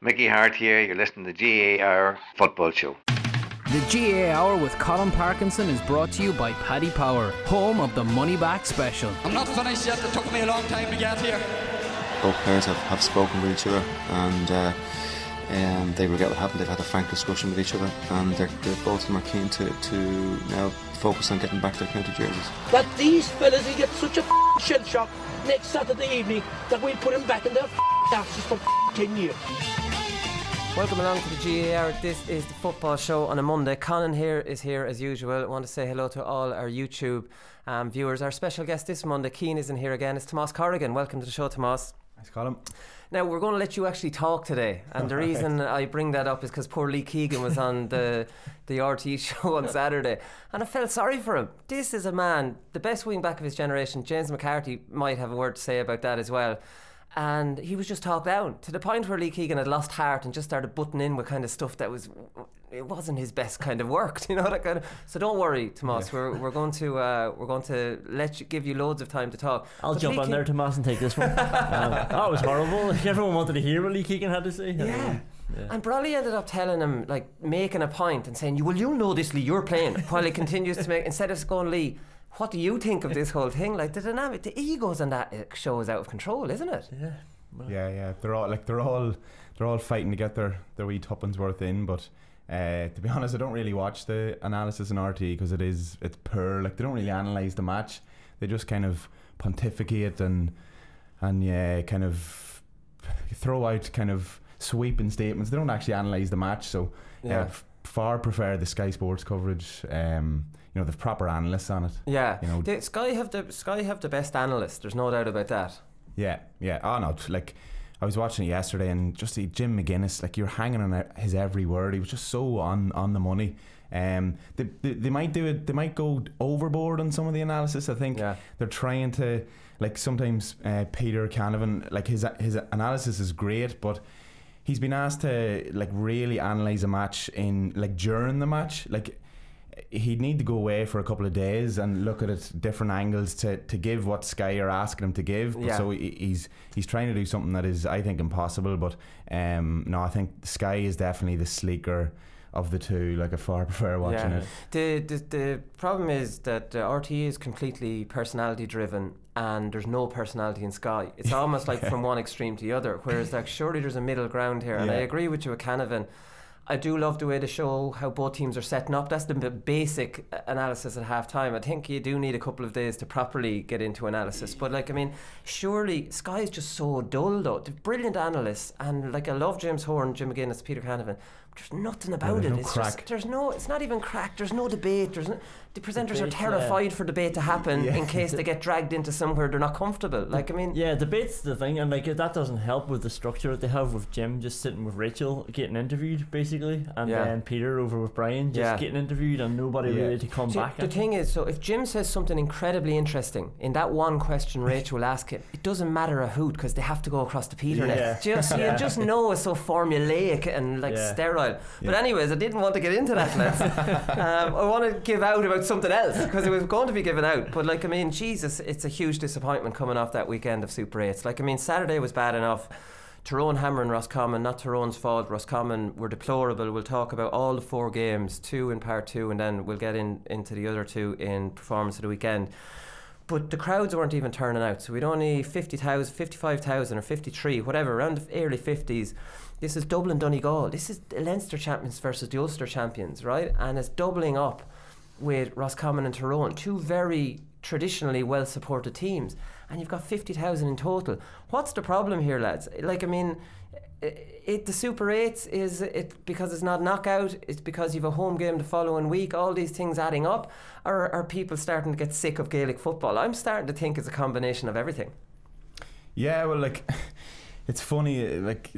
Mickey Hart here, you're listening to the GAA Hour Football Show. The GAA Hour with Colin Parkinson is brought to you by Paddy Power, home of the Money Back Special. I'm not finished yet, it took me a long time to get here. Both players have spoken with each other, and they regret what happened. They've had a frank discussion with each other, and they're both of them are keen to now focus on getting back their county jerseys. That these fellas will get such a shell shock next Saturday evening that we'll put them back in their asses for 10 years. Welcome along to the GAA Hour. This is the football show on a Monday. Conan is here as usual. I want to say hello to all our YouTube viewers. Our special guest this Monday, Keane, isn't here again. It's Tomás Corrigan. Welcome to the show, Tomás. Thanks, Colin. Now, we're going to let you actually talk today. And the reason I bring that up is because poor Lee Keegan was on the RTE show on Saturday. And I felt sorry for him. This is a man, the best wing back of his generation. James McCarthy might have a word to say about that as well. And he was just talked down to the point where Lee Keegan had lost heart and just started butting in with kind of stuff that wasn't his best kind of work, you know, that kind of. So don't worry, Tomás. Yeah. We're going to give you loads of time to talk. I'll jump on there, Tomás, and take this one. That was horrible. Everyone wanted to hear what Lee Keegan had to say. Yeah. And Brawley ended up telling him, like, making a point and saying, "Well, you'll know this, Lee. You're playing." While he continues to make, instead of going, "Lee, what do you think of this whole thing?" Like, the dynamic, the egos on that show is out of control, isn't it? Yeah. Well. Yeah. They're all fighting to get their wee tuppence worth in. But to be honest, I don't really watch the analysis in RTE because it's poor. Like, they don't really analyse the match. They just kind of pontificate and kind of throw out kind of sweeping statements. They don't actually analyse the match. So far prefer the Sky Sports coverage. You know, the proper analysts on it. Yeah, you know, Sky have the best analysts. There's no doubt about that. Yeah. Oh no, like I was watching it yesterday, and just see Jim McGuinness. Like, you're hanging on his every word. He was just so on the money. They might do it. They might go overboard on some of the analysis. I think they're trying to, like, sometimes Peter Canavan, like his analysis is great, but he's been asked to, like, really analyse a match during the match, like. He'd need to go away for a couple of days and look at it different angles to give what Sky are asking him to give. Yeah. So he's trying to do something that is, I think, impossible. But no, I think Sky is definitely the sleeker of the two. Like, I far prefer watching it. The problem is that RTE is completely personality driven, and there's no personality in Sky. It's almost like from one extreme to the other. Whereas, like, surely there's a middle ground here. And I agree with you with Canavan. I do love the way they show how both teams are setting up. That's the basic analysis at half time. I think you do need a couple of days to properly get into analysis. But, like, I mean, surely Sky is just so dull, though. They're brilliant analysts, and, like, I love James Horan, Jim McGuinness, Peter Canavan. There's nothing about it. No it's crack. Just, it's not even crack. There's no debate. The presenters are terrified for debate to happen in case they get dragged into somewhere they're not comfortable. Like, I mean, debate's the thing, and, like, that doesn't help with the structure that they have with Jim just sitting with Rachel getting interviewed basically, and then Peter over with Brian just getting interviewed, and nobody really to come back. The thing is, so if Jim says something incredibly interesting in that one question Rachel will ask him, it doesn't matter a hoot because they have to go across the Peter next. You just know it's so formulaic and, like, sterile. But anyways, I didn't want to get into that, lads. I want to give out about something else because it was going to be given out. But, like, I mean, Jesus, it's a huge disappointment coming off that weekend of Super 8's. Like, I mean, Saturday was bad enough. Tyrone hammering Roscommon, not Tyrone's fault. Roscommon were deplorable. We'll talk about all the 4 games, 2 in part 2, and then we'll get into the other 2 in performance of the weekend. But the crowds weren't even turning out. So we'd only 50,000, 55,000 or 53, whatever, around the early 50s. This is Dublin Donegal. This is the Leinster champions versus the Ulster champions, right? And it's doubling up with Roscommon and Tyrone, 2 very traditionally well supported teams, and you've got 50,000 in total. What's the problem here, lads? Like, I mean, the Super 8's is it because it's not knockout? It's because you've a home game the following week? All these things adding up, or are people starting to get sick of Gaelic football? I'm starting to think it's a combination of everything. Yeah, well, like, it's funny, like,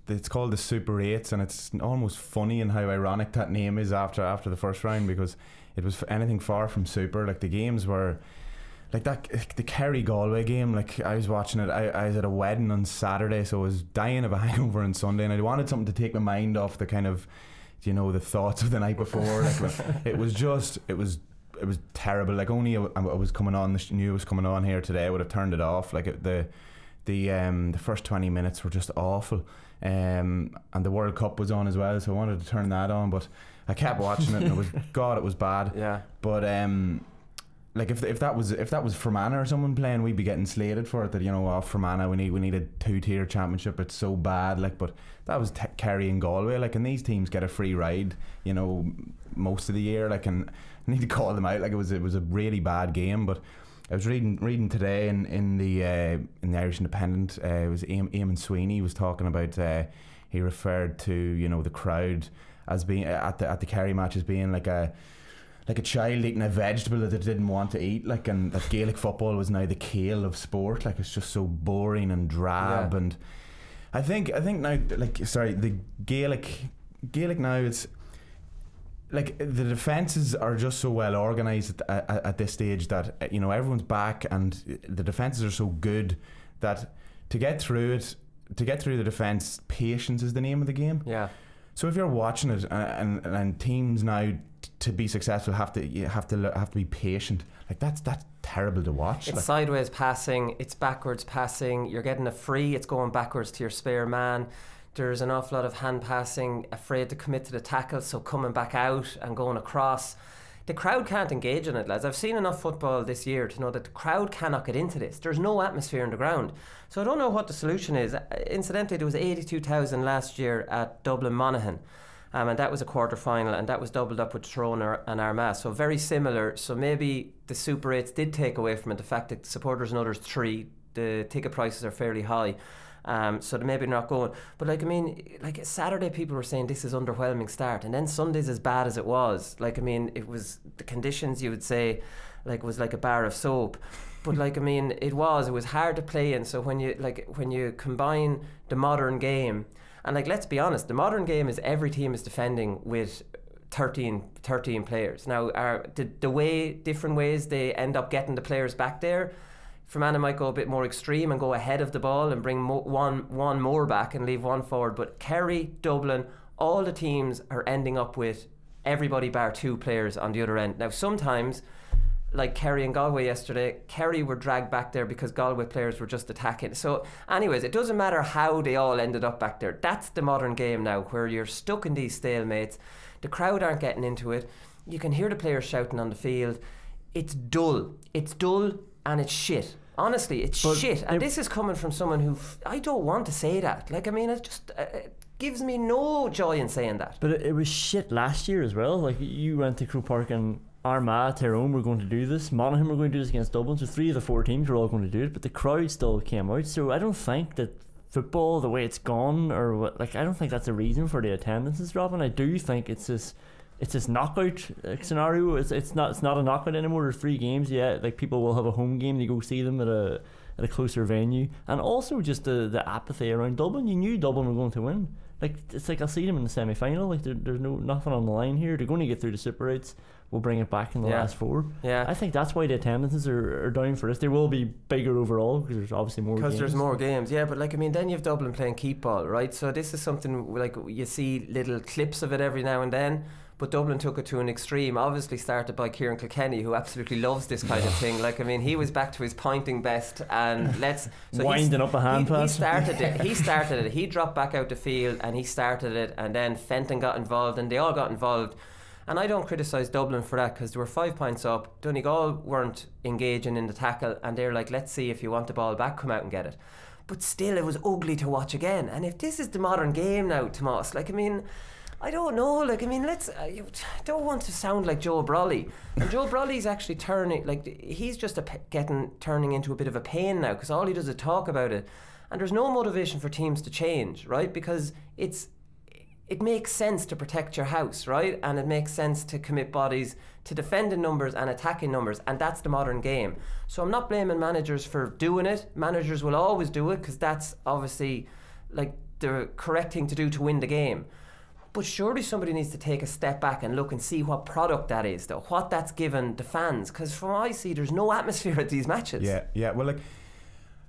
it's called the Super 8's, and it's almost funny in how ironic that name is after the first round, because it was anything far from super. Like, the games were like that, the Kerry Galway game, like, I was watching it, I was at a wedding on Saturday, so I was dying of a hangover on Sunday, and I wanted something to take my mind off the kind of, you know, the thoughts of the night before. Like, it was terrible. Like, only I was coming on, knew it was coming on here today, I would have turned it off. Like, the first 20 minutes were just awful. and the World Cup was on as well, so I wanted to turn that on, but I kept watching it, and it was it was bad. Yeah. But like if that was Fermanagh or someone playing, we'd be getting slated for it. That Fermanagh, we need a 2-tier championship. It's so bad. Like, but that was Kerry and Galway. Like, and these teams get a free ride, most of the year. Like, and I need to call them out. Like, it was a really bad game. But I was reading today in the Irish Independent. It was Eamon Sweeney was talking about. He referred to the crowd as being at the Kerry match as being like a child eating a vegetable that they didn't want to eat, like, and that Gaelic football was now the kale of sport. Like, it's just so boring and drab. And I think now, like, sorry, the Gaelic now, it's like the defences are just so well organised at this stage that everyone's back, and the defences are so good that to get through the defence, patience is the name of the game. Yeah. So if you're watching it and teams now to be successful have to be patient, like that's terrible to watch. It's sideways passing, it's backwards passing, you're getting a free, it's going backwards to your spare man. There's an awful lot of hand passing, afraid to commit to the tackle, so coming back out and going across. The crowd can't engage in it, lads. I've seen enough football this year to know that the crowd cannot get into this. There's no atmosphere on the ground. So I don't know what the solution is. Incidentally, there was 82,000 last year at Dublin Monaghan. And that was a quarter-final, and that was doubled up with Tyrone and Armagh. So very similar. So maybe the Super 8's did take away from it the fact that supporters and others 3, the ticket prices are fairly high. So they maybe not going. But like Saturday people were saying this is underwhelming start, and then Sunday's as bad as it was. It was the conditions, you would say, was like a bar of soap. But it was hard to play in. So when you combine the modern game, and let's be honest, the modern game is every team is defending with 13 players. Now different ways they end up getting the players back there, Fermanagh might go a bit more extreme and go ahead of the ball and bring one more back and leave one forward. But Kerry, Dublin, all the teams are ending up with everybody bar 2 players on the other end. Now sometimes, like Kerry and Galway yesterday, Kerry were dragged back there because Galway players were just attacking. So anyways, it doesn't matter how they all ended up back there. That's the modern game now, where you're stuck in these stalemates. The crowd aren't getting into it. You can hear the players shouting on the field. It's dull and it's shit. Honestly, it's shit. And this is coming from someone who, I don't want to say that. It just gives me no joy in saying that. But it was shit last year as well. Like, you went to Croke Park and Armagh, Tyrone were going to do this, Monaghan were going to do this against Dublin, so 3 of the 4 teams were all going to do it, but the crowd still came out. So I don't think that football, the way it's gone, I don't think that's a reason for the attendance is dropping. I do think it's this knockout scenario. It's not a knockout anymore. There's 3 games. People will have a home game, they go see them at a closer venue, and also just the apathy around Dublin. You knew Dublin were going to win. I'll see them in the semi-final. There's nothing on the line here. They're going to get through the Super 8's. We'll bring it back in the last 4. Yeah, I think that's why the attendances are down for this. They will be bigger overall because there's obviously more games. Because there's more games, yeah. But then you have Dublin playing keep ball, right? So this is something you see little clips of it every now and then. But Dublin took it to an extreme, obviously started by Kieran Kilkenny, who absolutely loves this kind of thing. He was back to his pointing best and winding up a hand pass. He started it. He dropped back out the field and he started it, and then Fenton got involved and they all got involved. And I don't criticise Dublin for that, because they were 5 points up. Donegal weren't engaging in the tackle, and they're like, let's see, if you want the ball back, come out and get it. But still, it was ugly to watch again. And if this is the modern game now, Tomás, I don't know. I don't want to sound like Joe Brolly. And Joe Brolly's actually he's just turning into a bit of a pain now, because all he does is talk about it. And there's no motivation for teams to change, right? Because it makes sense to protect your house, right? And it makes sense to commit bodies to defending numbers and attacking numbers, and that's the modern game. So I'm not blaming managers for doing it. Managers will always do it, because that's obviously the correct thing to do to win the game. But surely somebody needs to take a step back and look and see what product that is, though, what that's given the fans. Because from what I see, there's no atmosphere at these matches. Yeah. Well, a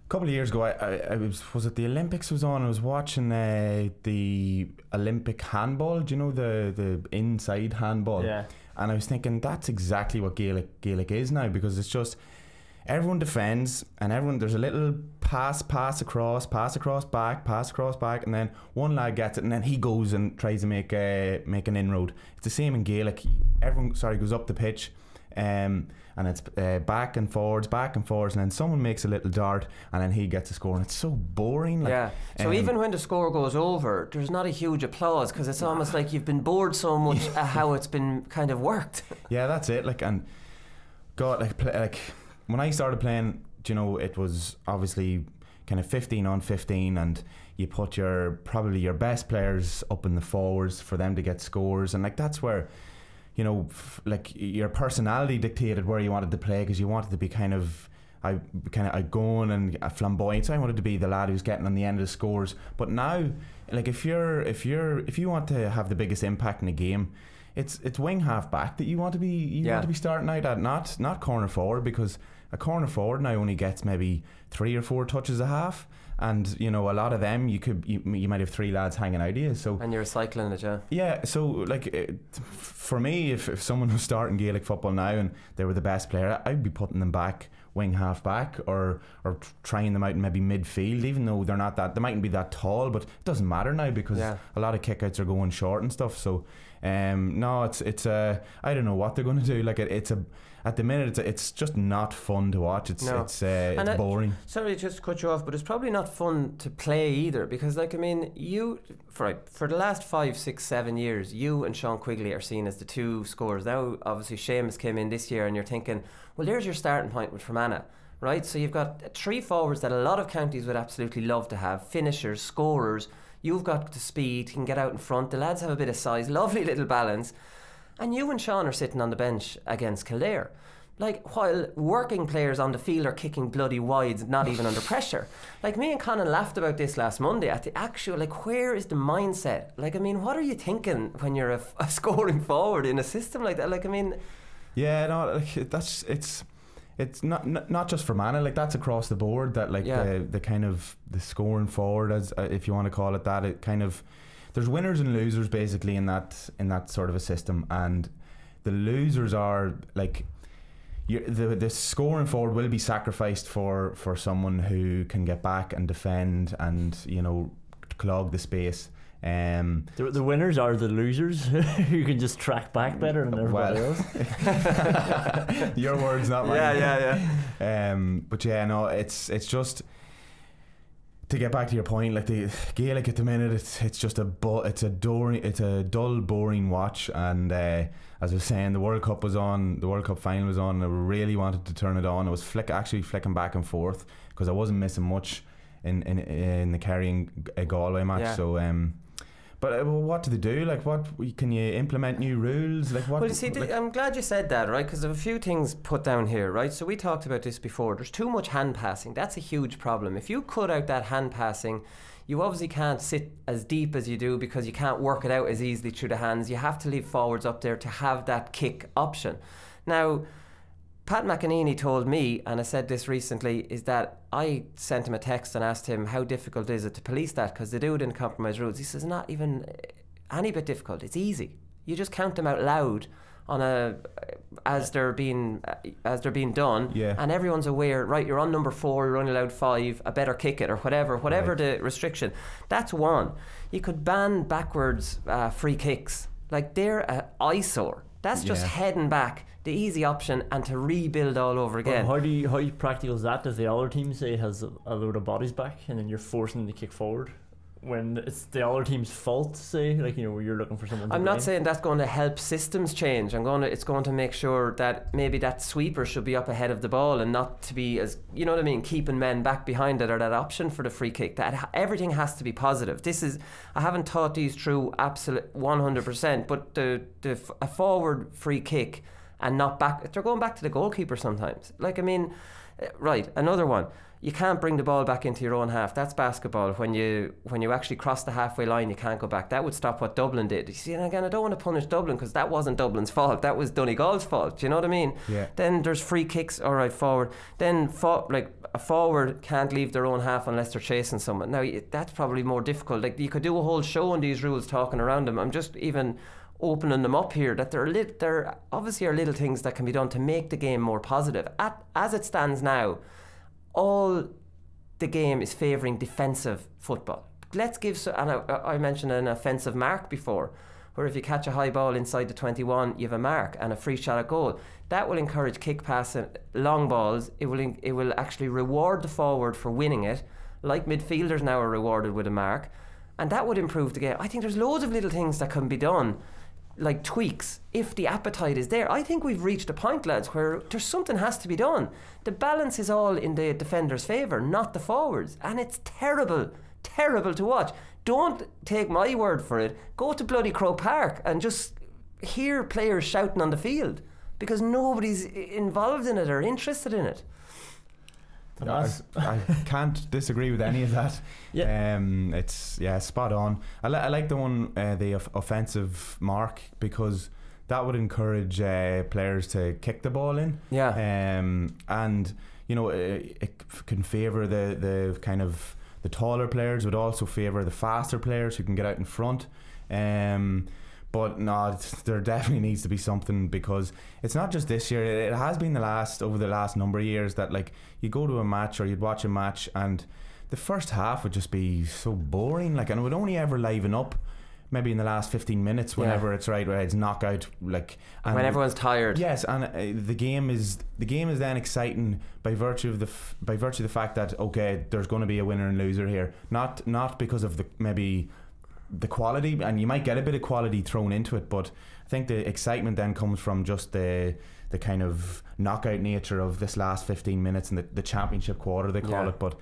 couple of years ago, I was it the Olympics was on? I was watching the Olympic handball. Do you know the inside handball? Yeah. And I was thinking that's exactly what Gaelic is now, because it's just everyone defends, and there's a little pass across, back, and then one lad gets it, and then he goes and tries to make an inroad. It's the same in Gaelic. Everyone goes up the pitch, and it's back and forwards, and then someone makes a little dart, and then he gets a score, and it's so boring. So even when the score goes over, there's not a huge applause, because it's almost like you've been bored so much at how it's been kind of worked. Yeah, that's it. And God, when I started playing, it was obviously kind of 15 on 15, and you put probably your best players up in the forwards for them to get scores, and that's where your personality dictated where you wanted to play, because you wanted to be kind of outgoing and flamboyant. So I wanted to be the lad who's getting on the end of the scores. But now, if you want to have the biggest impact in a game, it's wing half back that you want to be. You want to be starting out at, not corner forward, because a corner forward now only gets maybe 3 or 4 touches a half, and a lot of them you might have 3 lads hanging out of you. So and you're cycling it, So for me, if someone was starting Gaelic football now and they were the best player, I'd be putting them back wing half back, or trying them out in maybe midfield, even though they're not that, they mightn't be that tall, but it doesn't matter now, because a lot of kickouts are going short and stuff. So no, it's I don't know what they're going to do. At the minute, it's just not fun to watch. It's boring. Sorry to just cut you off, but it's probably not fun to play either, because you for the last 5, 6, 7 years, you and Sean Quigley are seen as the two scorers. Now obviously Seamus came in this year, and you're thinking, well, there's your starting point with Fermanagh, right? So you've got 3 forwards that a lot of counties would absolutely love to have, finishers, scorers. You've got the speed, can get out in front, the lads have a bit of size, lovely little balance. And you and Sean are sitting on the bench against Kildare. While working players on the field are kicking bloody wides, not even under pressure. Me and Conan laughed about this last Monday at the actual, where is the mindset? What are you thinking when you're a scoring forward in a system like that? Yeah, no, it's not just for Fermanagh, that's across the board, that the kind of the scoring forward, as if you want to call it that, it kind of, there's winners and losers basically in that sort of a system, and the losers are the scoring forward will be sacrificed for someone who can get back and defend and clog the space. The winners are the losers who can just track back better than everybody else. Your words, not mine. Yeah. But yeah, no, it's just, to get back to your point, the Gaelic at the minute, it's just a dull, boring watch. And as I was saying, the World Cup final was on, and I really wanted to turn it on. I was flicking back and forth, because I wasn't missing much in the Kerry and Galway match. Yeah. So but what do they do? What can you implement new rules? Well, you see, I'm glad you said that, right? Because there are a few things put down here, right? So we talked about this before. There's too much hand passing. That's a huge problem. If you cut out that hand passing, you obviously can't sit as deep as you do, because you can't work it out as easily through the hands. You have to leave forwards up there to have that kick option. Now, Pat McEnany told me, and I said this recently, is that I sent him a text and asked him how difficult is it to police that, because they do it in compromise rules. He says, not even any bit difficult. It's easy. You just count them out loud as they're being done, and everyone's aware. Right, you're on number 4. You're only allowed 5. I better kick it, or whatever right. The restriction. That's one. You could ban backwards free kicks. They're an eyesore. That's just heading back, the easy option, and to rebuild all over again. Well, how practical is that? Does the other team say has a load of bodies back, and then you're forcing them to kick forward when it's the other team's fault? Say, where you're looking for someone. I'm not saying that's going to help systems change. It's going to make sure that maybe that sweeper should be up ahead of the ball, and not to be as, keeping men back behind it, or that option for the free kick. That everything has to be positive. I haven't thought these through absolute 100%, but a forward free kick and not back, they're going back to the goalkeeper sometimes. Right, another one. You can't bring the ball back into your own half. That's basketball. When you actually cross the halfway line, you can't go back. That would stop what Dublin did. You see, and again, I don't want to punish Dublin, because that wasn't Dublin's fault. That was Donegal's fault. Do you know what I mean? Yeah. Then there's free kicks. All right, forward. Then a forward can't leave their own half unless they're chasing someone. Now that's probably more difficult. You could do a whole show on these rules, talking around them. I'm just even opening them up here, that there obviously are little things that can be done to make the game more positive. As it stands now, all the game is favouring defensive football. Let's give, and I mentioned an offensive mark before, where if you catch a high ball inside the 21, you have a mark and a free shot at goal. That will encourage kick pass and long balls. It will actually reward the forward for winning it, like midfielders now are rewarded with a mark, and that would improve the game. I think there's loads of little things that can be done, like tweaks, if the appetite is there. I think we've reached a point, lads, where there's something has to be done. The balance is all in the defender's favour, not the forwards, and it's terrible to watch. Don't take my word for it. Go to bloody Croke Park and just hear players shouting on the field, because nobody's involved in it or interested in it. I can't disagree with any of that. It's spot on. I like the one, the offensive mark, because that would encourage players to kick the ball in. And you know, it can favour the kind of the taller players, would also favour the faster players who can get out in front. But no, there definitely needs to be something, because it's not just this year. It has been over the last number of years that, like, you go to a match or you'd watch a match and the first half would just be so boring, like, and it would only ever liven up maybe in the last 15 minutes whenever it's it's knockout, like, and when everyone's tired. Yes, and the game is then exciting by virtue of the fact that, okay, there's going to be a winner and loser here, not because of the quality, and you might get a bit of quality thrown into it, but I think the excitement then comes from just the kind of knockout nature of this last 15 minutes and the championship quarter, they call it. But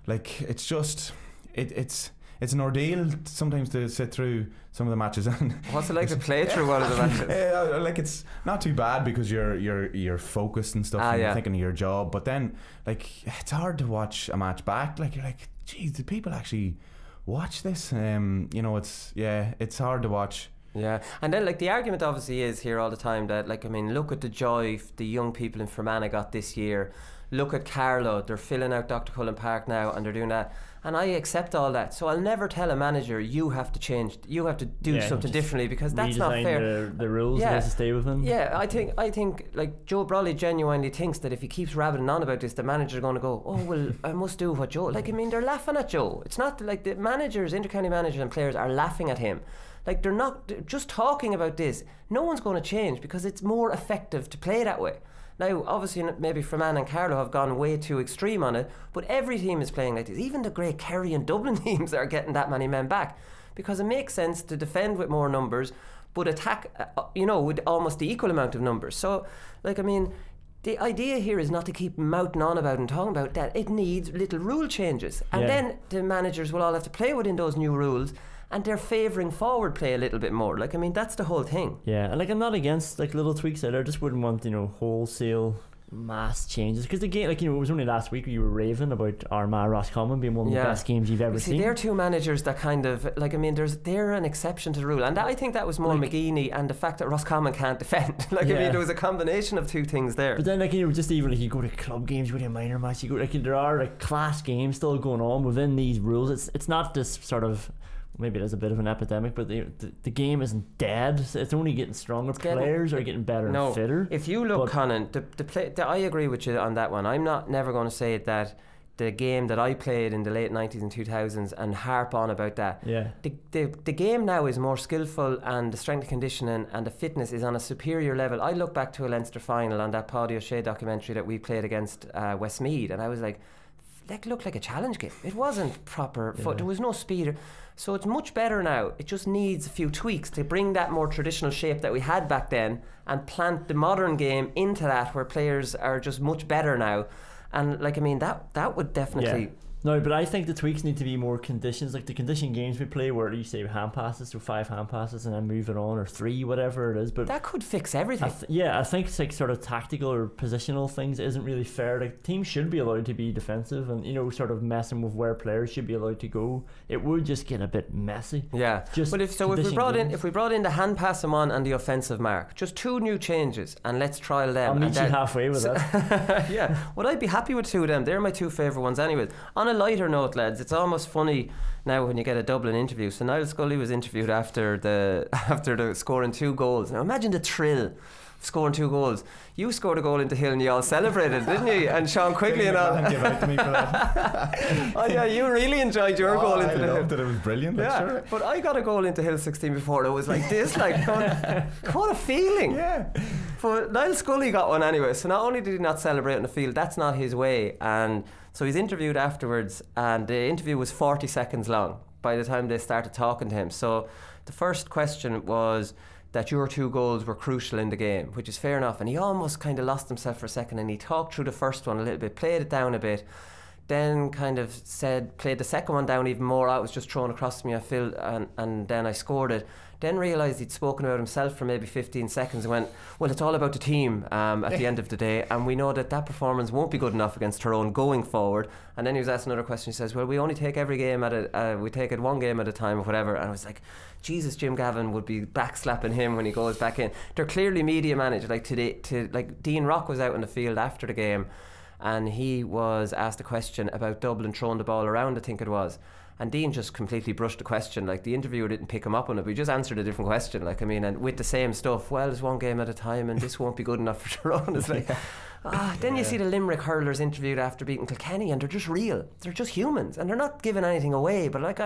like, it's just it's an ordeal sometimes to sit through some of the matches. And what's it like to play through one of the matches? Like, it's not too bad because you're focused and stuff, and you're thinking of your job, but then, like, it's hard to watch a match back. Like, you're like, geez, did people actually watch this? You know, it's hard to watch. Yeah, and then, like, the argument obviously is here all the time that, like, I mean, look at the joy the young people in Fermanagh got this year. Look at Carlow, they're filling out Dr. Cullen Park now and they're doing that, and I accept all that. So I'll never tell a manager, you have to change, you have to do something differently, because that's not fair. The rules has to stay with them. Yeah, I think like Joe Brawley genuinely thinks that if he keeps rabbiting on about this, the manager's going to go, oh well, I must do what Joe. Like, I mean, they're laughing at Joe. It's not like the managers, inter-county managers and players are laughing at him. Like, they're not just talking about this. No one's going to change because it's more effective to play that way. Now, obviously, maybe Fermanagh and Carlow have gone way too extreme on it, but every team is playing like this. Even the great Kerry and Dublin teams are getting that many men back, because it makes sense to defend with more numbers, but attack, with almost the equal amount of numbers. So, like, I mean, the idea here is not to keep mouthing on about and talking about that. It needs little rule changes, and then the managers will all have to play within those new rules. And they're favouring forward play a little bit more. Like, I mean, that's the whole thing. Yeah, and like, I'm not against like little tweaks there. I just wouldn't want, wholesale mass changes, because the game, like, it was only last week you were raving about Armagh Roscommon being one of the best games you've ever seen. They're two managers that kind of, like, I mean, they're an exception to the rule, and I think that was more McGeaney and the fact that Roscommon can't defend. Like, I mean, there was a combination of two things there. But then, like, just even like, you go to club games, you go to a minor match, you go, like, there are like class games still going on within these rules. It's not this sort of, maybe it is a bit of an epidemic, but the game isn't dead. It's only getting stronger. Players are getting better and fitter. If you look, Conan, I agree with you on that one. I'm never going to say that the game that I played in the late 90s and 2000s and harp on about that. Yeah. The game now is more skillful, and the strength and conditioning and the fitness is on a superior level. I look back to a Leinster final on that Paddy O'Shea documentary that we played against Westmeath, and I was like, that looked like a challenge game. It wasn't proper foot. There was no speed. So it's much better now. It just needs a few tweaks to bring that more traditional shape that we had back then and plant the modern game into that, where players are just much better now. And, like, I mean, that would definitely... No, but I think the tweaks need to be more conditions, like the condition games we play where you say hand passes, so 5 hand passes and then move it on, or 3, whatever it is. But that could fix everything. I think it's like sort of tactical or positional things isn't really fair. Like, teams should be allowed to be defensive, and sort of messing with where players should be allowed to go. It would just get a bit messy. Yeah. But if we brought in the hand passing one and the offensive mark, just 2 new changes, and let's trial them. I'll meet you halfway with that. Yeah. Well, I'd be happy with 2 of them. They're my 2 favourite ones anyways. On a lighter note, lads, it's almost funny now when you get a Dublin interview. So Niall Scully was interviewed after the scoring 2 goals. Now imagine the thrill of scoring 2 goals. You scored a goal into Hill and you all celebrated, didn't you? And Sean Quigley and all. Give out to me for that. Oh yeah, you really enjoyed your goal into the Hill. I loved it. It was brilliant. Yeah, sure. but I got a goal into Hill 16 before. It was like this, like what a feeling. Yeah. But Niall Scully got one anyway. So not only did he not celebrate on the field, that's not his way. And so he's interviewed afterwards, and the interview was 40 seconds long by the time they started talking to him. So the first question was that your 2 goals were crucial in the game, which is fair enough. And he almost kind of lost himself for a second, and he talked through the first one a little bit, played it down a bit, then kind of played the second one down even more. I was just thrown across to me, I feel, and then I scored it. Then realised he'd spoken about himself for maybe 15 seconds and went, well, it's all about the team at the end of the day, and we know that performance won't be good enough against Tyrone going forward. And then he was asked another question. He says, well, we only take every game we take it 1 game at a time or whatever. And I was like, Jesus, Jim Gavin would be backslapping him when he goes back in. They're clearly media managed. Like Dean Rock was out in the field after the game, and he was asked a question about Dublin throwing the ball around, I think it was. And Dean just completely brushed the question. Like, the interviewer didn't pick him up on it, but he just answered a different question. Like, I mean, and with the same stuff. Well, it's 1 game at a time, and this won't be good enough for Tyrone. It's like, then you see the Limerick hurlers interviewed after beating Kilkenny, and they're just real. They're just humans, and they're not giving anything away. But like,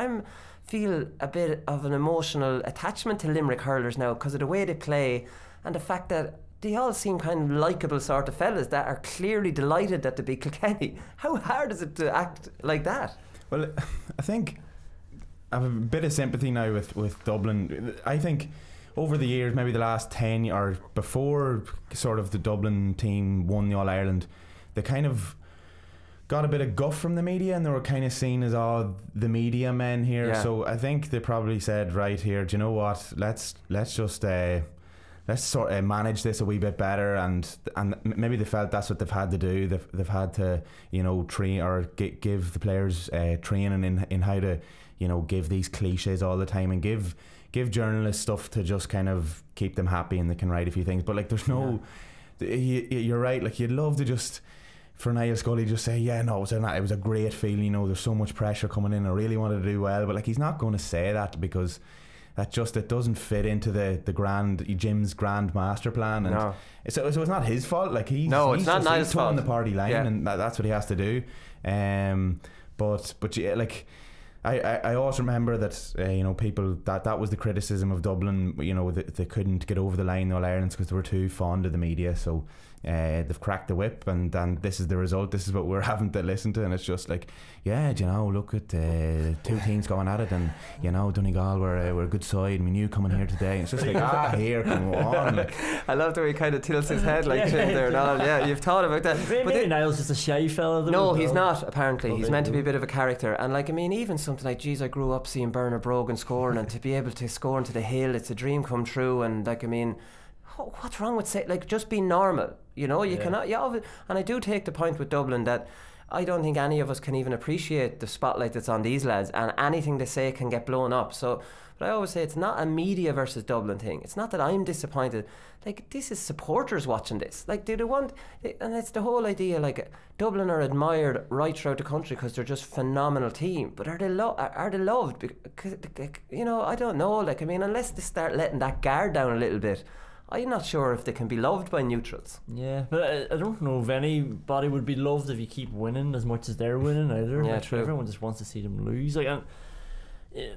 feel a bit of an emotional attachment to Limerick hurlers now because of the way they play and the fact that they all seem kind of likeable sort of fellas that are clearly delighted that they beat Kilkenny. How hard is it to act like that? Well, I think I have a bit of sympathy now with Dublin. I think over the years, maybe the last 10 or before sort of the Dublin team won the All-Ireland, they kind of got a bit of guff from the media, and they were kind of seen as the media men here. Yeah. So I think they probably said, right here, do you know what, let's just let's sort of manage this a wee bit better, and maybe they felt that's what they've had to do. They've had to, you know, train or give the players training in how to, you know, give these cliches all the time, and give journalists stuff to just kind of keep them happy, and they can write a few things. But like, there's no, you're right. Like, you'd love to just, for Niall Scully, just say, yeah, no, it was a great feeling. You know, there's so much pressure coming in. I really wanted to do well, but like, he's not going to say that because it doesn't fit into the Jim's grand master plan, and no. so it's not his fault. Like, he's not Niall's fault. The party line, yeah. And that's what he has to do. But yeah, like, I also remember that you know, people that was the criticism of Dublin. You know, they couldn't get over the line in All-Irelands because they were too fond of the media. So they've cracked the whip, and this is the result. This is what we're having to listen to, and it's just like, yeah, you know, look at 2 teams going at it, and you know, Donegal were a good side, and we knew coming here today. And it's just like, here, come on. Like, I love the way he kind of tilts his head like Jim there and all. Yeah, you've thought about that. Maybe Niall's just a shy fella. No, he's not. Apparently, he's meant to be a bit of a character. And like, I mean, even something like, geez, I grew up seeing Bernard Brogan scoring, and to be able to score into the Hill, it's a dream come true. And like, I mean, what's wrong with like just being normal? You know, you cannot. Yeah, and I do take the point with Dublin that I don't think any of us can even appreciate the spotlight that's on these lads, and anything they say can get blown up. So, but I always say it's not a media versus Dublin thing. It's not that I'm disappointed. Like, this is supporters watching this. Like, do they want? And it's the whole idea. Like, Dublin are admired right throughout the country because they're just a phenomenal team. But are they loved? Because, you know, I don't know. Like, I mean, unless they start letting that guard down a little bit, I'm not sure if they can be loved by neutrals. Yeah, but I don't know if anybody would be loved if you keep winning as much as they're winning either. Yeah, like, true. Everyone just wants to see them lose. Like,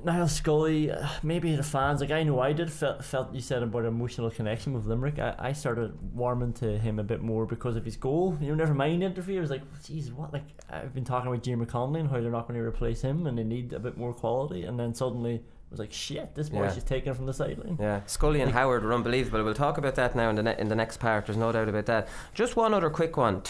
Niall Scully, maybe the fans, like, I know I did felt you said about emotional connection with Limerick. I started warming to him a bit more because of his goal. You know, never mind the interview. I was like, geez, what? Like, I've been talking about Jim McConnelly and how they're not going to replace him, and they need a bit more quality, and then suddenly was like, shit, this boy's just taken from the sideline. Yeah, Scully and Howard were unbelievable. We'll talk about that now in the next part. There's no doubt about that. Just two other quick ones.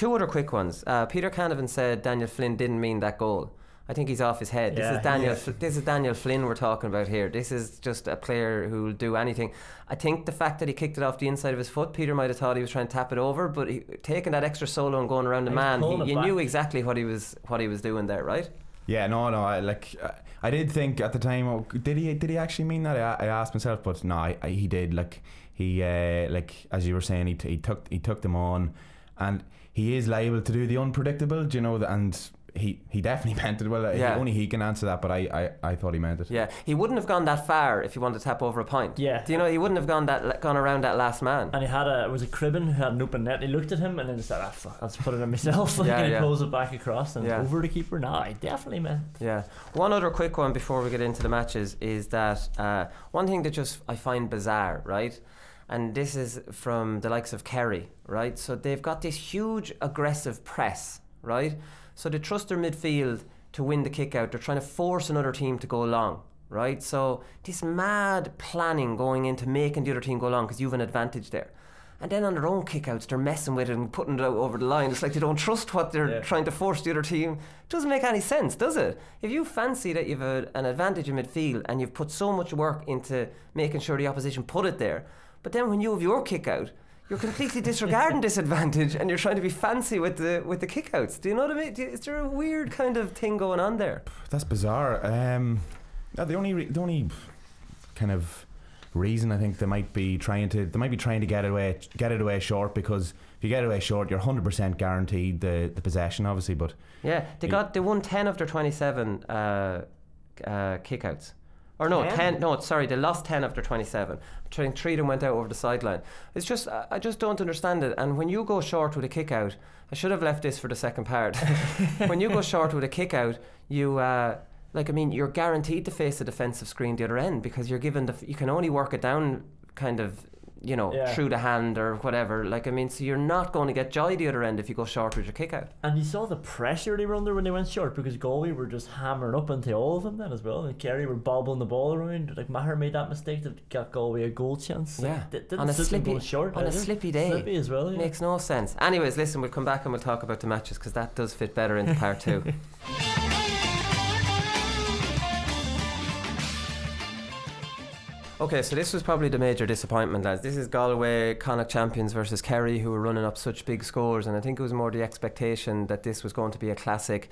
Peter Canavan said Daniel Flynn didn't mean that goal. I think he's off his head. This is Daniel Flynn we're talking about here. This is just a player who will do anything. I think the fact that he kicked it off the inside of his foot, Peter might have thought he was trying to tap it over, but taking that extra solo and going around the man, you knew exactly what he was doing there, right? Yeah, no, I did think at the time, oh, did he actually mean that? I asked myself, but no, he did. Like, he like, as you were saying, he took them on, and he is liable to do the unpredictable, you know, and he definitely meant it. Well, only he can answer that, but I thought he meant it. Yeah, he wouldn't have gone that far if he wanted to tap over a point. Yeah. Do you know, he wouldn't have gone around that last man. And he had was it Cribben who had an open net. He looked at him and then said, fuck, I'll just put it in myself. And he pulls it back across and over the keeper. No, I definitely meant. Yeah. One other quick one before we get into the matches is that one thing that just I find bizarre, right? And this is from the likes of Kerry, right? So they've got this huge aggressive press, right? So they trust their midfield to win the kick out. They're trying to force another team to go long, right? So this mad planning going into making the other team go long because you have an advantage there. And then on their own kickouts, they're messing with it and putting it out over the line. It's like they don't trust what they're trying to force the other team. It doesn't make any sense, does it? If you fancy that you've an advantage in midfield and you've put so much work into making sure the opposition put it there, but then when you have your kick out, you're completely disregarding this advantage and you're trying to be fancy with the kick outs. Do you know what I mean? Is there a weird kind of thing going on there? That's bizarre. The only kind of reason I think they might be trying to get it away short, because if you get it away short, you're 100% guaranteed the possession, obviously. But yeah, they won 10 of their 27 kick outs. Or no, 10. No, sorry, they lost 10 after 27. I think 3 of them went out over the sideline. It's just, I just don't understand it. And when you go short with a kick out, I should have left this for the second part. When you go short with a kick out, you're guaranteed to face a defensive screen the other end, because you're given you can only work it down kind of, through the hand or whatever. So you're not going to get joy the other end if you go short with your kick out. And you saw the pressure they were under when they went short, because Galway were just hammering up into all of them then as well. And Kerry were bobbling the ball around. Like Maher made that mistake that got Galway a goal chance. Yeah, on a slippy day. Slippy as well. Yeah. Makes no sense. Anyways, listen, we'll come back and we'll talk about the matches, because that does fit better into part 2. Okay, so this was probably the major disappointment, lads. This is Galway Connacht champions versus Kerry, who were running up such big scores, and I think it was more the expectation that this was going to be a classic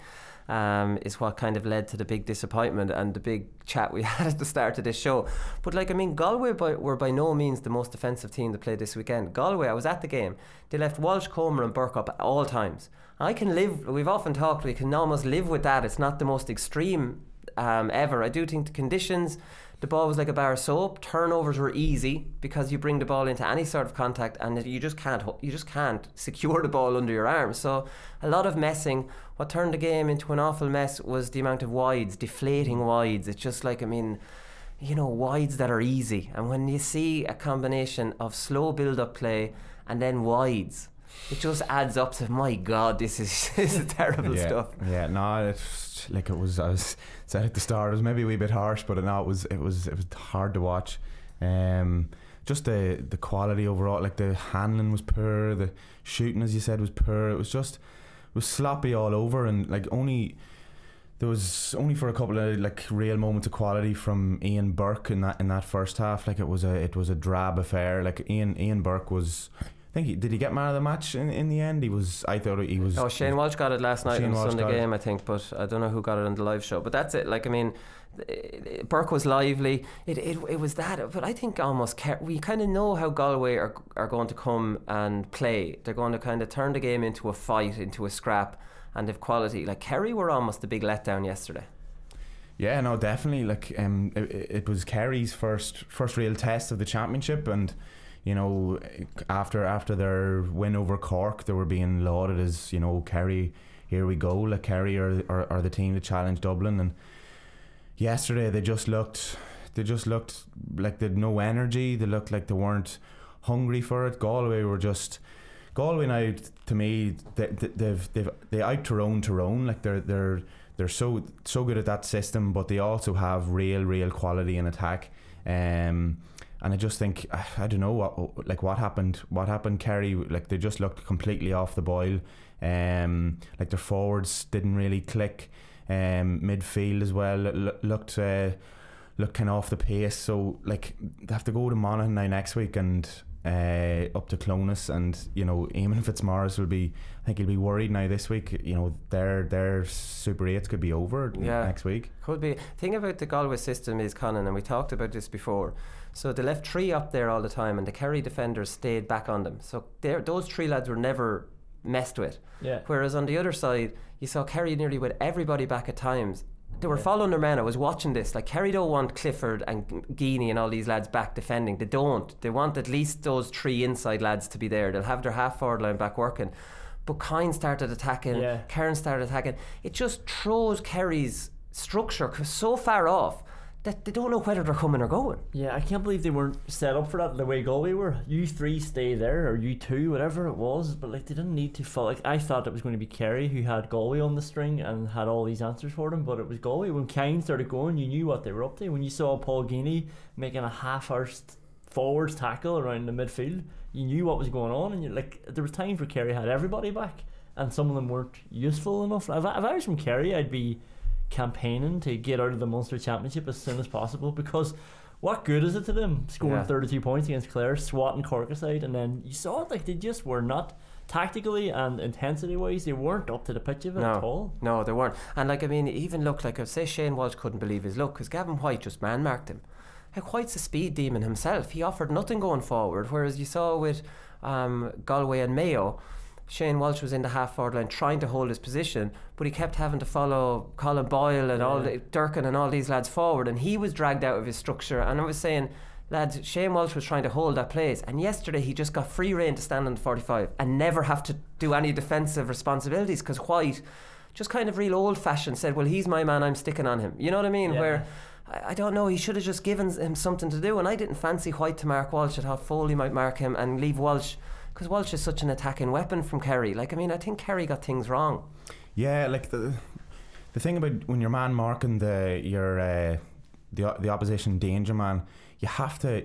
is what kind of led to the big disappointment and the big chat we had at the start of this show. But Galway were by no means the most defensive team that played this weekend. Galway, I was at the game, they left Walsh, Comer and Burke up at all times. We've often talked, we can almost live with that. It's not the most extreme ever. I do think the conditions, the ball was like a bar of soap. Turnovers were easy because you bring the ball into any sort of contact and you just can't secure the ball under your arm. So a lot of messing. What turned the game into an awful mess was the amount of wides, deflating wides. It's just wides that are easy. And when you see a combination of slow build-up play and then wides, it just adds up to, my God, this is terrible stuff. Yeah, no, it's like I was said at the start, it was maybe a wee bit harsh, but no, it was hard to watch. Just the quality overall, like the handling was poor, the shooting, as you said, was poor. It was sloppy all over, and there was only for a couple of real moments of quality from Ian Burke in that first half. It was a drab affair. Ian Burke was, did he get man of the match in the end? I thought he was. Oh, Shane Walsh got it last night in the Sunday game, I think, but I don't know who got it on the live show. But that's it. Burke was lively. It was that. But I think almost we kind of know how Galway are going to come and play. They're going to kind of turn the game into a fight, into a scrap, and if quality. Kerry were almost the big letdown yesterday. Yeah, no, definitely. It was Kerry's first real test of the championship, and after their win over Cork, they were being lauded as, Kerry, here we go. Kerry are the team to challenge Dublin. And yesterday they just looked like they had no energy. They looked like they weren't hungry for it. Galway now, to me, they out Tyrone. They're so good at that system, but they also have real quality in attack. And I just think, I don't know what happened. Kerry, they just looked completely off the boil. Their forwards didn't really click. Midfield as well looked kind of off the pace. So they have to go to Monaghan now next week and up to Clonus, and Eamon Fitzmaurice he'll be worried now this week. Their Super 8s could be over next week. Could be. Thing about the Galway system is, Conan, and we talked about this before, so they left 3 up there all the time and the Kerry defenders stayed back on them. So those 3 lads were never messed with. Yeah. Whereas on the other side, you saw Kerry nearly with everybody back at times. They were following their men. I was watching this. Like, Kerry don't want Clifford and Geaney and all these lads back defending. They don't. They want at least those 3 inside lads to be there. They'll have their half forward line back working. But Kine started attacking. Karen started attacking. It just throws Kerry's structure so far off that they don't know whether they're coming or going. Yeah, I can't believe they weren't set up for that the way Galway were. You 3 stay there, or you 2, whatever it was, but like they didn't need to fall. Like, I thought it was going to be Kerry who had Galway on the string and had all these answers for them, but it was Galway. When Kine started going, you knew what they were up to. When you saw Paul Geaney making a half-arsed forwards tackle around the midfield, you knew what was going on, and there was times where Kerry had everybody back and some of them weren't useful enough. If I was from Kerry, I'd be campaigning to get out of the Munster Championship as soon as possible, because what good is it to them scoring 32 points against Clare, swatting Cork aside, and then you saw it, like, they just were not tactically and intensity wise, they weren't up to the pitch of it at all. No, they weren't. And like, I mean, even look, like, I'd say Shane Walsh couldn't believe his luck because Gavin White just man-marked him. Like, White's a speed demon himself. He offered nothing going forward, whereas you saw with Galway and Mayo, Shane Walsh was in the half-forward line trying to hold his position, but he kept having to follow Colin Boyle and all Durkin and all these lads forward, and he was dragged out of his structure. And I was saying, lads, Shane Walsh was trying to hold that place, and yesterday he just got free rein to stand on the 45 and never have to do any defensive responsibilities, because White just kind of real old-fashioned said, well, he's my man, I'm sticking on him. You know what I mean? Where I don't know, he should have just given him something to do, and I didn't fancy White to mark Walsh. I thought Foley might mark him and leave Walsh, because Walsh is such an attacking weapon from Kerry. Like, I mean, I think Kerry got things wrong. Yeah, like the thing about when you're man marking the opposition danger man, you have to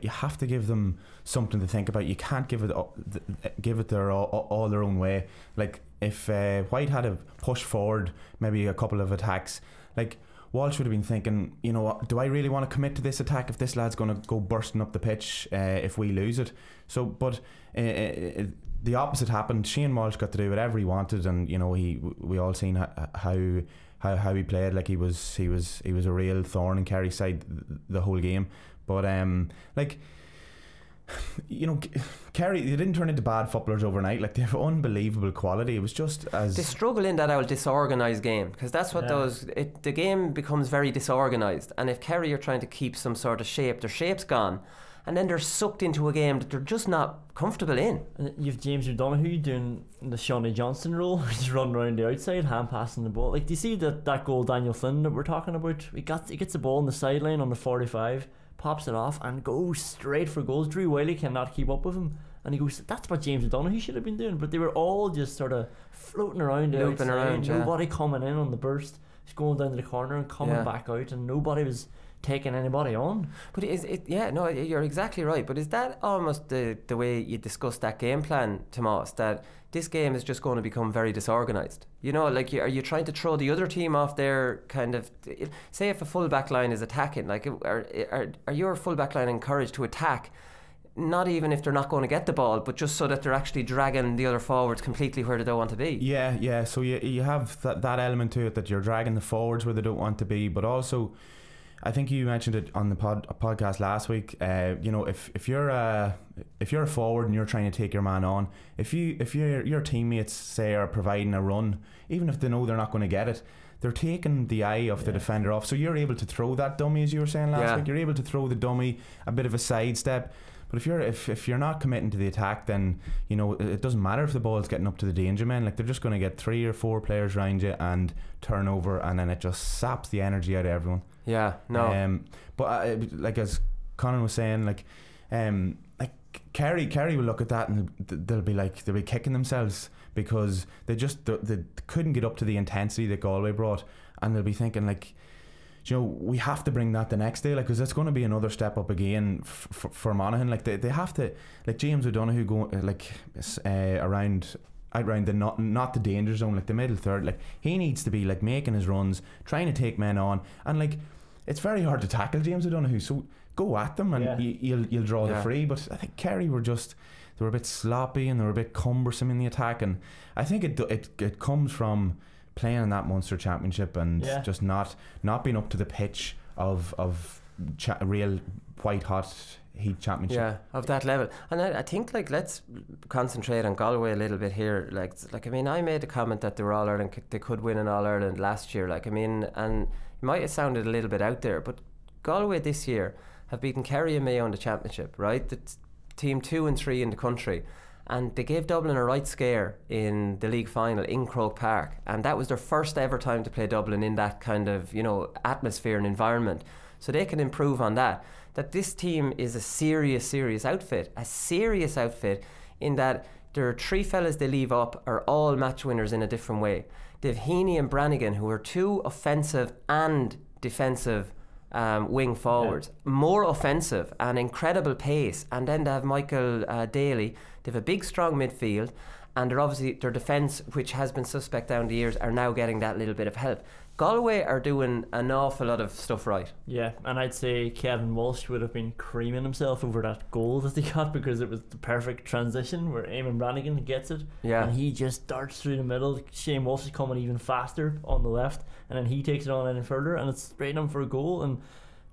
give them something to think about. You can't give it their all their own way. Like, if White had a push forward, maybe a couple of attacks, like, Walsh would have been thinking, you know what, do I really want to commit to this attack if this lad's going to go bursting up the pitch if we lose it? So, but the opposite happened. Shane Walsh got to do whatever he wanted, and you know, we all seen how he played. Like, he was a real thorn in Kerry's side the whole game. But like, you know, Kerry, they didn't turn into bad footballers overnight. Like, they have unbelievable quality. It was just as they struggle in that old disorganised game, because that's what the game becomes very disorganised. And if Kerry are trying to keep some sort of shape, their shape's gone, and then they're sucked into a game that they're just not comfortable in. You've James Donohue doing the Shawnee Johnson role, just running around the outside, hand passing the ball. Like, do you see that goal Daniel Flynn that we're talking about? He gets the ball on the sideline on the 45, pops it off and goes straight for goals. Drew Wiley cannot keep up with him, and he goes, that's what James Donohue should have been doing. But they were all just sort of floating around the outside, around, nobody coming in on the burst, just going down to the corner and coming back out, and nobody was taking anybody on. But you're exactly right. But is that almost the way you discuss that game plan, Tomás, that this game is just going to become very disorganised? You know, like, are you trying to throw the other team off their kind of, say if a full back line is attacking, like, are your full back line encouraged to attack, not even if they're not going to get the ball, but just so that they're actually dragging the other forwards completely where they don't want to be? Yeah, so you have that element to it, that you're dragging the forwards where they don't want to be. But also, I think you mentioned it on the podcast last week. You know, if you're a forward and you're trying to take your man on, if your teammates, say, are providing a run, even if they know they're not going to get it, they're taking the eye of the defender off. So you're able to throw that dummy, as you were saying last week. You're able to throw the dummy, a bit of a sidestep. But if you're not committing to the attack, then, you know, it doesn't matter if the ball's getting up to the danger men. Like, they're just going to get 3 or 4 players around you and turn over, and then it just saps the energy out of everyone. Yeah, no. But like, as Conan was saying, like Kerry will look at that and they'll be kicking themselves, because they couldn't get up to the intensity that Galway brought, and they'll be thinking, like, you know, we have to bring that the next day, like, because it's going to be another step up again for Monaghan. Like, they have to, like, James O'Donoghue going like around the not the danger zone, like the middle third. Like, he needs to be, like, making his runs, trying to take men on, and, like, it's very hard to tackle James O'Donoghue, so go at them and you'll draw the free. But I think Kerry were a bit sloppy and they were a bit cumbersome in the attack, and I think it comes from playing in that Munster Championship and just not being up to the pitch of real white hot championship. Yeah, of that level. And I think, like, let's concentrate on Galway a little bit here. Like I mean, I made a comment that they were All Ireland, they could win an All Ireland last year. Like, I mean, and it might have sounded a little bit out there, but Galway this year have beaten Kerry and Mayo in the championship, right? The team 2 and 3 in the country. And they gave Dublin a right scare in the league final in Croke Park, and that was their first ever time to play Dublin in that kind of, you know, atmosphere and environment. So they can improve on that. That this team is a serious outfit. A serious outfit in that there are 3 fellas they leave up are all match winners in a different way. They've Heaney and Brannigan, who are 2 offensive and defensive wing forwards, more offensive and incredible pace, and then they have Michael Daly. They have a big strong midfield, and they're obviously their defence, which has been suspect down the years, are now getting that little bit of help. Galway are doing an awful lot of stuff right. Yeah, and I'd say Kevin Walsh would have been creaming himself over that goal that they got, because it was the perfect transition where Eamon Brannigan gets it, and he just darts through the middle. Shane Walsh is coming even faster on the left, and then he takes it on any further, and it's straight on for a goal. And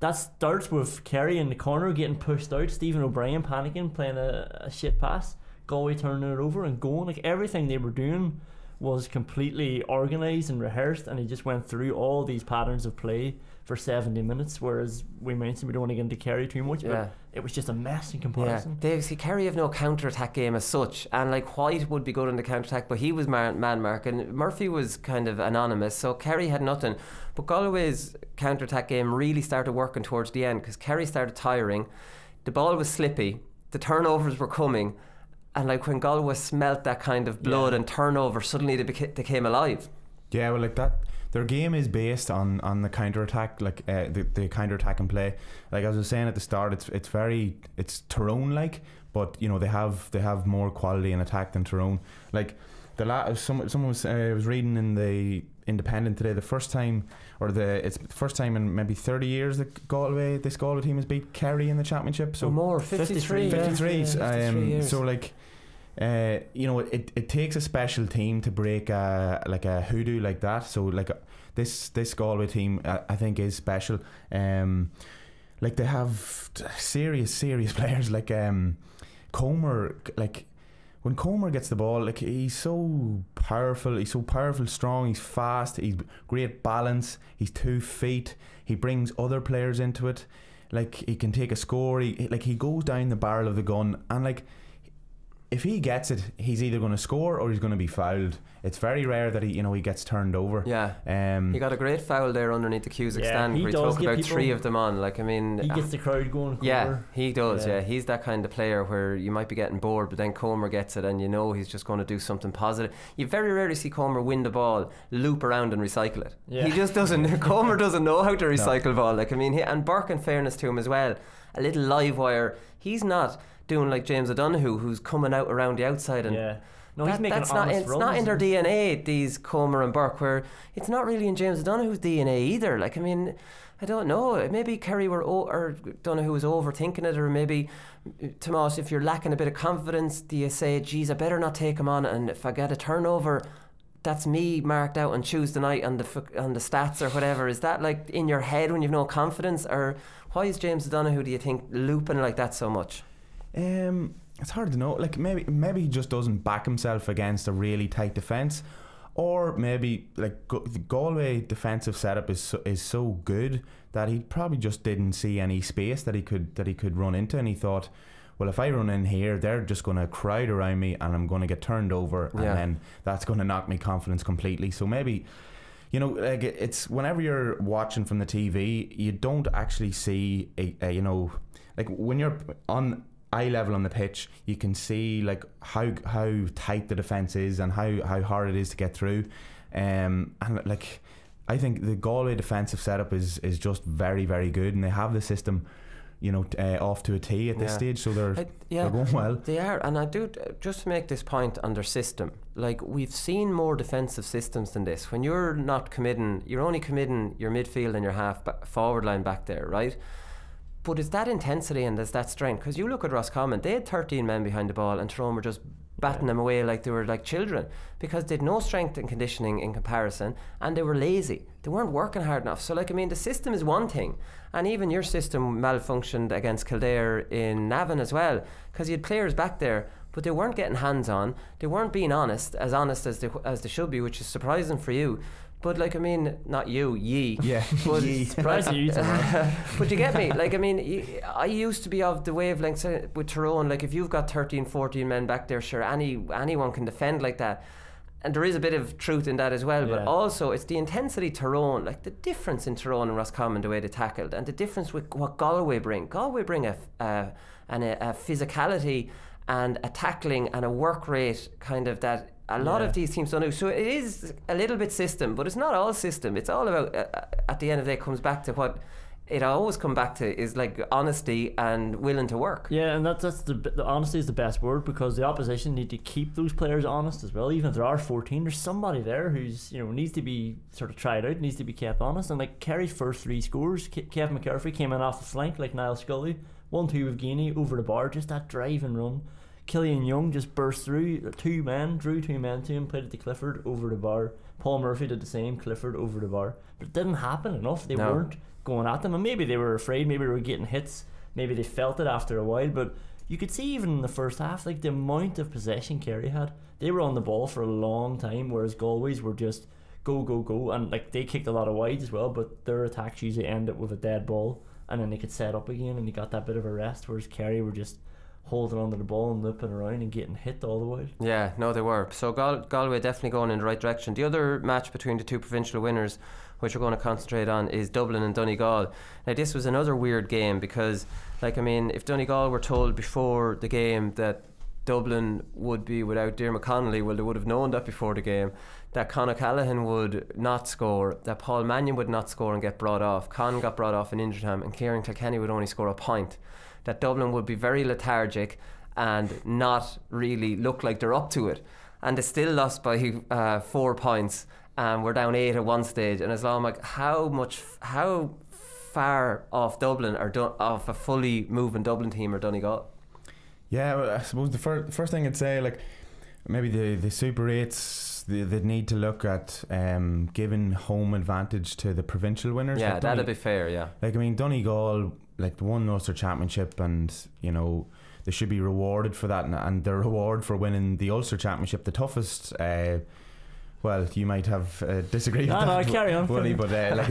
that starts with Kerry in the corner getting pushed out, Stephen O'Brien panicking, playing a shit pass, Galway turning it over and going. Like, everything they were doing was completely organised and rehearsed, and he just went through all these patterns of play for 70 minutes, whereas we mentioned we don't want to get into Kerry too much, but it was just a mess in comparison. Dave, see, Kerry have no counter-attack game as such, and like White would be good in the counter-attack, but he was man-mark, and Murphy was kind of anonymous, so Kerry had nothing. But Galway's counter-attack game really started working towards the end, because Kerry started tiring, the ball was slippy, the turnovers were coming, and like when Galway smelt that kind of blood and turnover, suddenly they came alive. Yeah, well, like that, their game is based on the counter attack, like the counter attack and play. Like as I was saying at the start, it's Tyrone like, but you know they have more quality in attack than Tyrone. Like someone was reading in the Independent today, it's the first time in maybe 30 years that this Galway team has beat Kerry in the championship. So more 53 years. So like you know, it takes a special team to break like a hoodoo like that. So like this Galway team I think is special. Like they have serious players like Comer. Like when Comer gets the ball, like he's so powerful, strong, he's fast, he's great balance, he's 2 feet, he brings other players into it, like he can take a score, he goes down the barrel of the gun, and like if he gets it, he's either going to score or he's going to be fouled. It's very rare that he gets turned over. He got a great foul there underneath the Cusack stand where he took about 3 of them on. Like, I mean, he gets the crowd going. He does. He's that kind of player where you might be getting bored, but then Comer gets it and you know he's just going to do something positive. You very rarely see Comer win the ball, loop around and recycle it. He just doesn't. Comer doesn't know how to recycle ball. Like, I mean, and Burke, in fairness to him as well, a little live wire. He's not doing like James O'Donoghue, who's coming out around the outside and he's making it's not in their DNA, these Comer and Burke, where it's not really in James O'Donoghue's DNA either. Like, I mean, I don't know, maybe Kerry or Donohue was overthinking it, or maybe Tomás, if you're lacking a bit of confidence, do you say, geez, I better not take him on, and if I get a turnover, that's me marked out on Tuesday night on the stats or whatever. Is that like in your head when you've no confidence, or why is James O'Donoghue, do you think, looping like that so much? It's hard to know. Like maybe he just doesn't back himself against a really tight defence, or maybe like the Galway defensive setup is so good that he probably just didn't see any space that he could run into, and he thought, well, if I run in here, they're just going to crowd around me and I'm going to get turned over, and then that's going to knock me confidence completely. So maybe, you know, like it's whenever you're watching from the TV, you don't actually see a you know, like when you're on eye level on the pitch, you can see like how tight the defence is and how hard it is to get through, and like I think the Galway defensive setup is just very, very good, and they have the system, you know, off to a tee at this stage, so they're going well. They are, and I do, just to make this point on their system, like we've seen more defensive systems than this. When you're not committing, you're only committing your midfield and your forward line back there, right? But it's that intensity and there's that strength, because you look at Roscommon, they had 13 men behind the ball and Tyrone were just batting them away like they were like children, because they'd no strength and conditioning in comparison, and they were lazy. They weren't working hard enough. So like, I mean, the system is one thing, and even your system malfunctioned against Kildare in Navan as well, because you had players back there, but they weren't getting hands on. They weren't being honest as they should be, which is surprising for you. But like, I mean, not you, ye. Yeah, but, Surprising you. but you get me. Like, I mean, I used to be of the wavelength with Tyrone. Like, if you've got 13, 14 men back there, sure, anyone can defend like that. And there is a bit of truth in that as well. But also, it's the intensity Tyrone, like the difference in Tyrone and Roscommon, the way they tackled, and the difference with what Galway bring. Galway bring a physicality and a tackling and a work rate kind of that a lot of these teams don't do. So it is a little bit system, but it's not all system. It's all about, at the end of the day, it comes back to what it always come back to, is like honesty and willing to work. Yeah, and that's the honesty is the best word, because the opposition need to keep those players honest as well. Even if there are 14, there's somebody there who's, you know, needs to be sort of tried out, needs to be kept honest. And like Kerry's first 3 scores, Kevin McCarthy came in off the flank like Niall Scully, 1-2 with Guinea over the bar, just that drive and run. Killian Young just burst through 2 men, drew 2 men to him, played it to Clifford over the bar. Paul Murphy did the same, Clifford over the bar. But it didn't happen enough. They weren't going at them, and maybe they were afraid, maybe they were getting hits, maybe they felt it after a while. But you could see even in the first half, like the amount of possession Kerry had, they were on the ball for a long time, whereas Galway's were just go, go, go, and like they kicked a lot of wides as well, but their attacks usually ended with a dead ball, and then they could set up again and they got that bit of a rest, whereas Kerry were just holding onto the ball and looping around and getting hit all the while. Yeah, no, they were. So Galway definitely going in the right direction. The other match between the 2 provincial winners, which we're going to concentrate on, is Dublin and Donegal. Now this was another weird game, because like, I mean, if Donegal were told before the game that Dublin would be without Diarmuid Connolly, well, they would have known that before the game, that Conor Callaghan would not score, that Paul Mannion would not score and get brought off, Con got brought off in injury time, and Kieran Kilkenny would only score a point, that Dublin would be very lethargic and not really look like they're up to it. And they still lost by 4 points, and we're down 8 at one stage. And as long like, how far off Dublin off a fully moving Dublin team or Donegal? Yeah, well, I suppose the first thing I'd say, like, maybe the Super 8s, they need to look at giving home advantage to the provincial winners. Yeah, like that'd be fair, yeah. Like, I mean, Donegal, like, they won Ulster Championship, and, you know, they should be rewarded for that, and their reward for winning the Ulster Championship, the toughest, well, you might have disagreed with that. No, carry on. Willie, but like,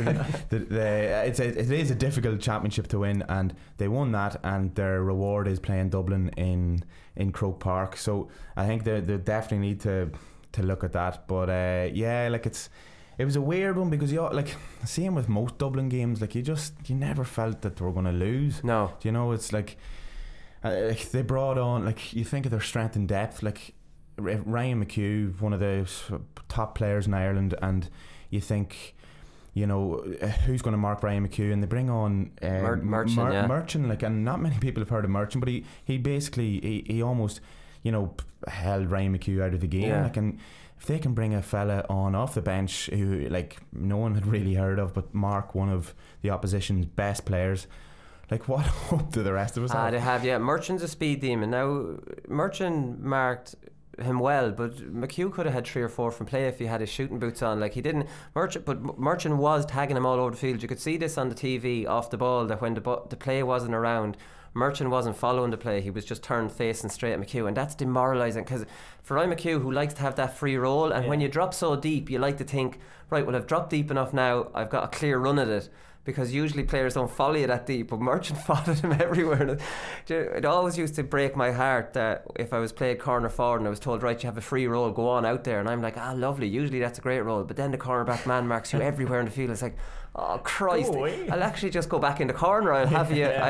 it is a difficult championship to win, and they won that, and their reward is playing Dublin in Croke Park. So I think they definitely need to look at that. But yeah, like, it was a weird one, because like, same with most Dublin games, like, you never felt that they were going to lose. No, you know, it's like they brought on, like, you think of their strength and depth, like Ryan McHugh, one of the top players in Ireland, and you think, you know, who's going to mark Ryan McHugh, and they bring on Merchant, like, and not many people have heard of Merchant, but he basically he almost, you know, held Ryan McHugh out of the game. Like, and if they can bring a fella on off the bench who, like, no one had really heard of, but mark one of the opposition's best players, like, what hope do the rest of us have? They have, yeah. Merchant's a speed demon. Now, Merchant marked him well, but McHugh could have had 3 or 4 from play if he had his shooting boots on. Like, he didn't. Merchant was tagging him all over the field. You could see this on the TV off the ball, that when the play wasn't around, Merchant wasn't following the play. He was just turned facing straight at McHugh, and that's demoralising, because for Ryan McHugh, who likes to have that free roll, and when you drop so deep, you like to think, right, well, I've dropped deep enough now, I've got a clear run at it, because usually players don't follow you that deep, but Merchant followed him everywhere. It always used to break my heart that if I was played corner forward and I was told, right, you have a free roll, go on out there, and I'm like, lovely, usually that's a great roll, but then the cornerback man marks you everywhere in the field. It's like, oh Christ, I'll actually just go back in the corner. I'd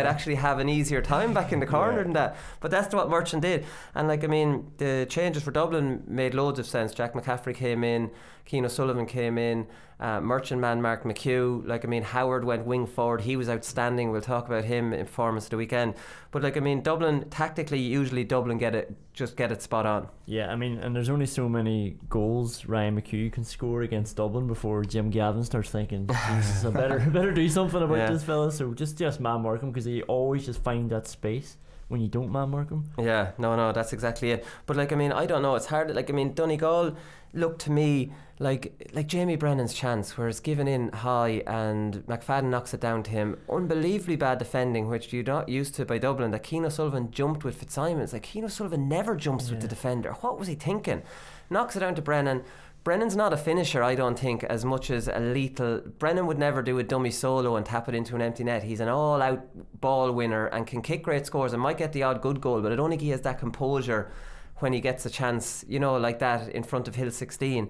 actually have an easier time back in the corner than that. But that's what Merchant did. And like, I mean, the changes for Dublin made loads of sense. Jack McCaffrey came in, Keane O'Sullivan came in, Merchant man marked McHugh. Like, I mean, Howard went wing forward, he was outstanding. We'll talk about him in performance of the weekend. But like, I mean, Dublin tactically, usually Dublin get it spot on. Yeah, I mean, and there's only so many goals Ryan McHugh can score against Dublin before Jim Gavin starts thinking, Jesus, I better do something about this fella. So just man mark him, because he always just find that space. when you don't man mark them. Yeah, no, that's exactly it. But like, I mean, I don't know. It's hard. Like, I mean, Donegal looked to me like Jamie Brennan's chance, where it's given in high and McFadden knocks it down to him. Unbelievably bad defending, which you're not used to by Dublin. That Keane O'Sullivan jumped with Fitzsimons. It's like Keane O'Sullivan never jumps with the defender. What was he thinking? Knocks it down to Brennan. Brennan's not a finisher, I don't think, as much as a lethal. Brennan would never do a dummy solo and tap it into an empty net. He's an all-out ball winner and can kick great scores and might get the odd good goal, but I don't think he has that composure when he gets a chance, you know, like that in front of Hill 16.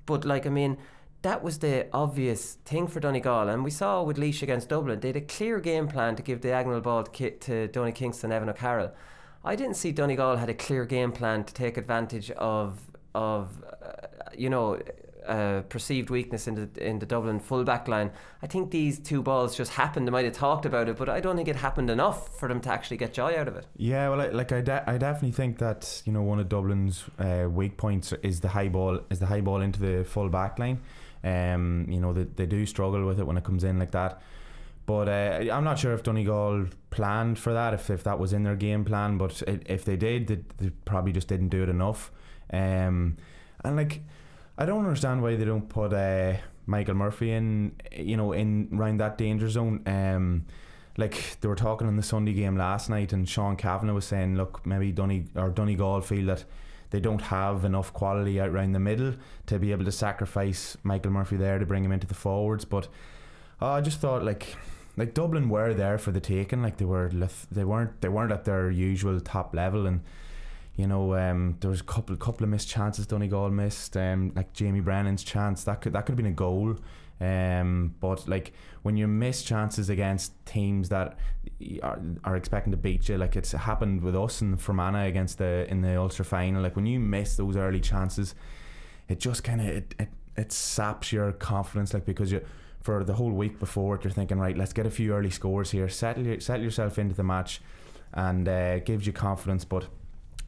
But like, I mean, that was the obvious thing for Donegal, and we saw with Laois against Dublin, they had a clear game plan to give diagonal ball to Donny Kingston, Evan O'Carroll. I didn't see Donegal had a clear game plan to take advantage of perceived weakness in the Dublin full back line. I think these two balls just happened. They might have talked about it, but I don't think it happened enough for them to actually get joy out of it. Yeah, well, I definitely think that, you know, one of Dublin's weak points is the high ball into the full back line. You know, they do struggle with it when it comes in like that. But I'm not sure if Donegal planned for that, if that was in their game plan. But if they did, they probably just didn't do it enough. And like, I don't understand why they don't put Michael Murphy in around that danger zone. Like, they were talking in the Sunday game last night, and Sean Kavanagh was saying, look, maybe Donegal feel that they don't have enough quality out around the middle to be able to sacrifice Michael Murphy there to bring him into the forwards. But I just thought like Dublin were there for the taking. Like, they weren't at their usual top level, and you know, there was a couple of missed chances Donegal missed, like Jamie Brennan's chance that could have been a goal. But like, when you miss chances against teams that are expecting to beat you, like it's happened with us in Fermanagh in the Ulster final. Like, when you miss those early chances, it just kind of it saps your confidence. Like, because for the whole week before, you're thinking, right, let's get a few early scores here, settle yourself into the match, and gives you confidence. But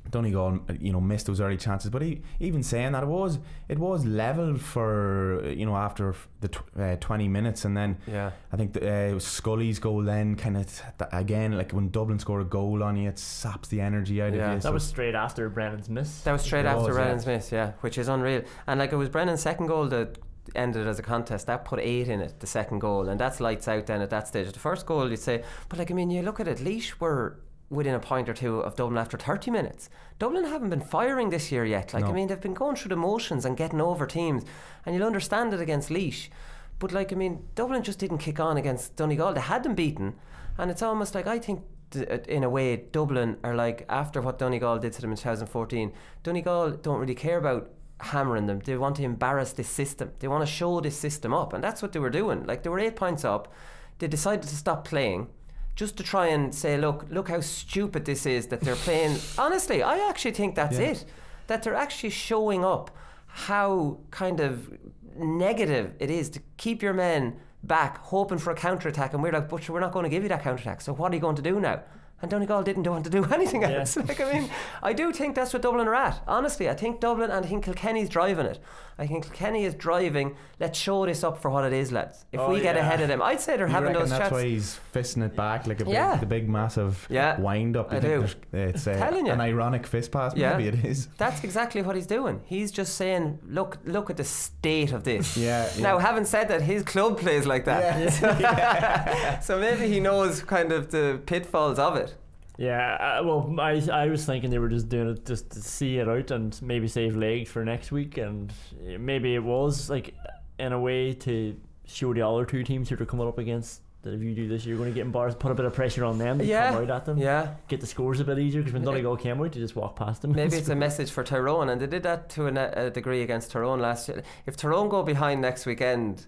Donegal, you know, missed those early chances. But even saying that, it was level for, you know, after the 20 minutes, and then I think it was Scully's goal. Then kind of again, like when Dublin score a goal on you, it saps the energy out of you. That was straight after Brennan's miss. That was straight after Brennan's miss, which is unreal. And like, it was Brennan's second goal that ended as a contest. That put 8 in it, the second goal, and that's lights out then at that stage. The first goal, you'd say, but like, I mean, you look at it, Laois were within a point or two of Dublin after 30 minutes. Dublin haven't been firing this year yet. Like, no. I mean, they've been going through the motions and getting over teams, and you'll understand it against Laois. But like, I mean, Dublin just didn't kick on against Donegal. They had them beaten, and it's almost like, I think in a way Dublin are like, after what Donegal did to them in 2014, Donegal don't really care about hammering them. They want to embarrass this system. They want to show this system up, and that's what they were doing. Like, they were 8 points up. They decided to stop playing just to try and say, look how stupid this is that they're playing. Honestly, I actually think that's it. That they're actually showing up how kind of negative it is to keep your men back, hoping for a counter-attack, and we're like, but we're not going to give you that counter-attack, so what are you going to do now? And Donegal didn't want to do anything else. Like, I mean, I do think that's what Dublin are at. Honestly, I think Dublin, and I think Kilkenny's driving it. I think Kilkenny is driving, let's show this up for what it is, lads. If we get ahead of them, I'd say they're having those chats. That's why he's fisting it back like the big massive wind up. I do. It's an ironic fist pass. Maybe it is. That's exactly what he's doing. He's just saying, look at the state of this. Now, having said that, his club plays like that. So maybe he knows kind of the pitfalls of it. Yeah, well, I was thinking they were just doing it just to see it out and maybe save legs for next week, and maybe it was like in a way to show the other two teams who they're coming up against that if you do this, you're going to get embarrassed, put a bit of pressure on them to come out at them, get the scores a bit easier, because when Donegal came out, they just walk past them. Maybe it's a message for Tyrone, and they did that to a degree against Tyrone last year. If Tyrone go behind next weekend,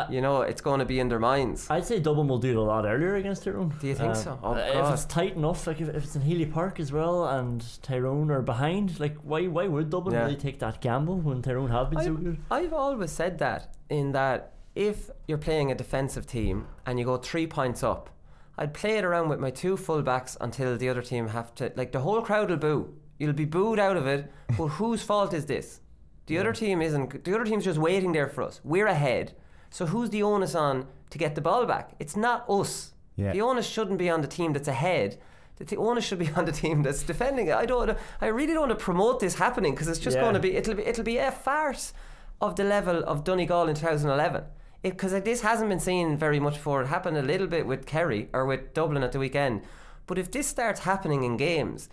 you know, it's going to be in their minds. I'd say Dublin will do it a lot earlier against Tyrone. Do you think so? If it's tight enough, like if it's in Healy Park as well, and Tyrone are behind, like why would Dublin really take that gamble when Tyrone have been so good? I've always said that, in that if you're playing a defensive team and you go 3 points up, I'd play it around with my 2 full-backs until the other team have to, like, the whole crowd will boo. You'll be booed out of it, but whose fault is this? The other team isn't. The other team's just waiting there for us. We're ahead. So who's the onus on to get the ball back? It's not us. The onus shouldn't be on the team that's ahead The onus should be on the team that's defending it. I really don't want to promote this happening, because it's just going to be it'll be a farce of the level of Donegal in 2011. Because this hasn't been seen very much before. It happened a little bit with Kerry or with Dublin at the weekend. But if this starts happening in games,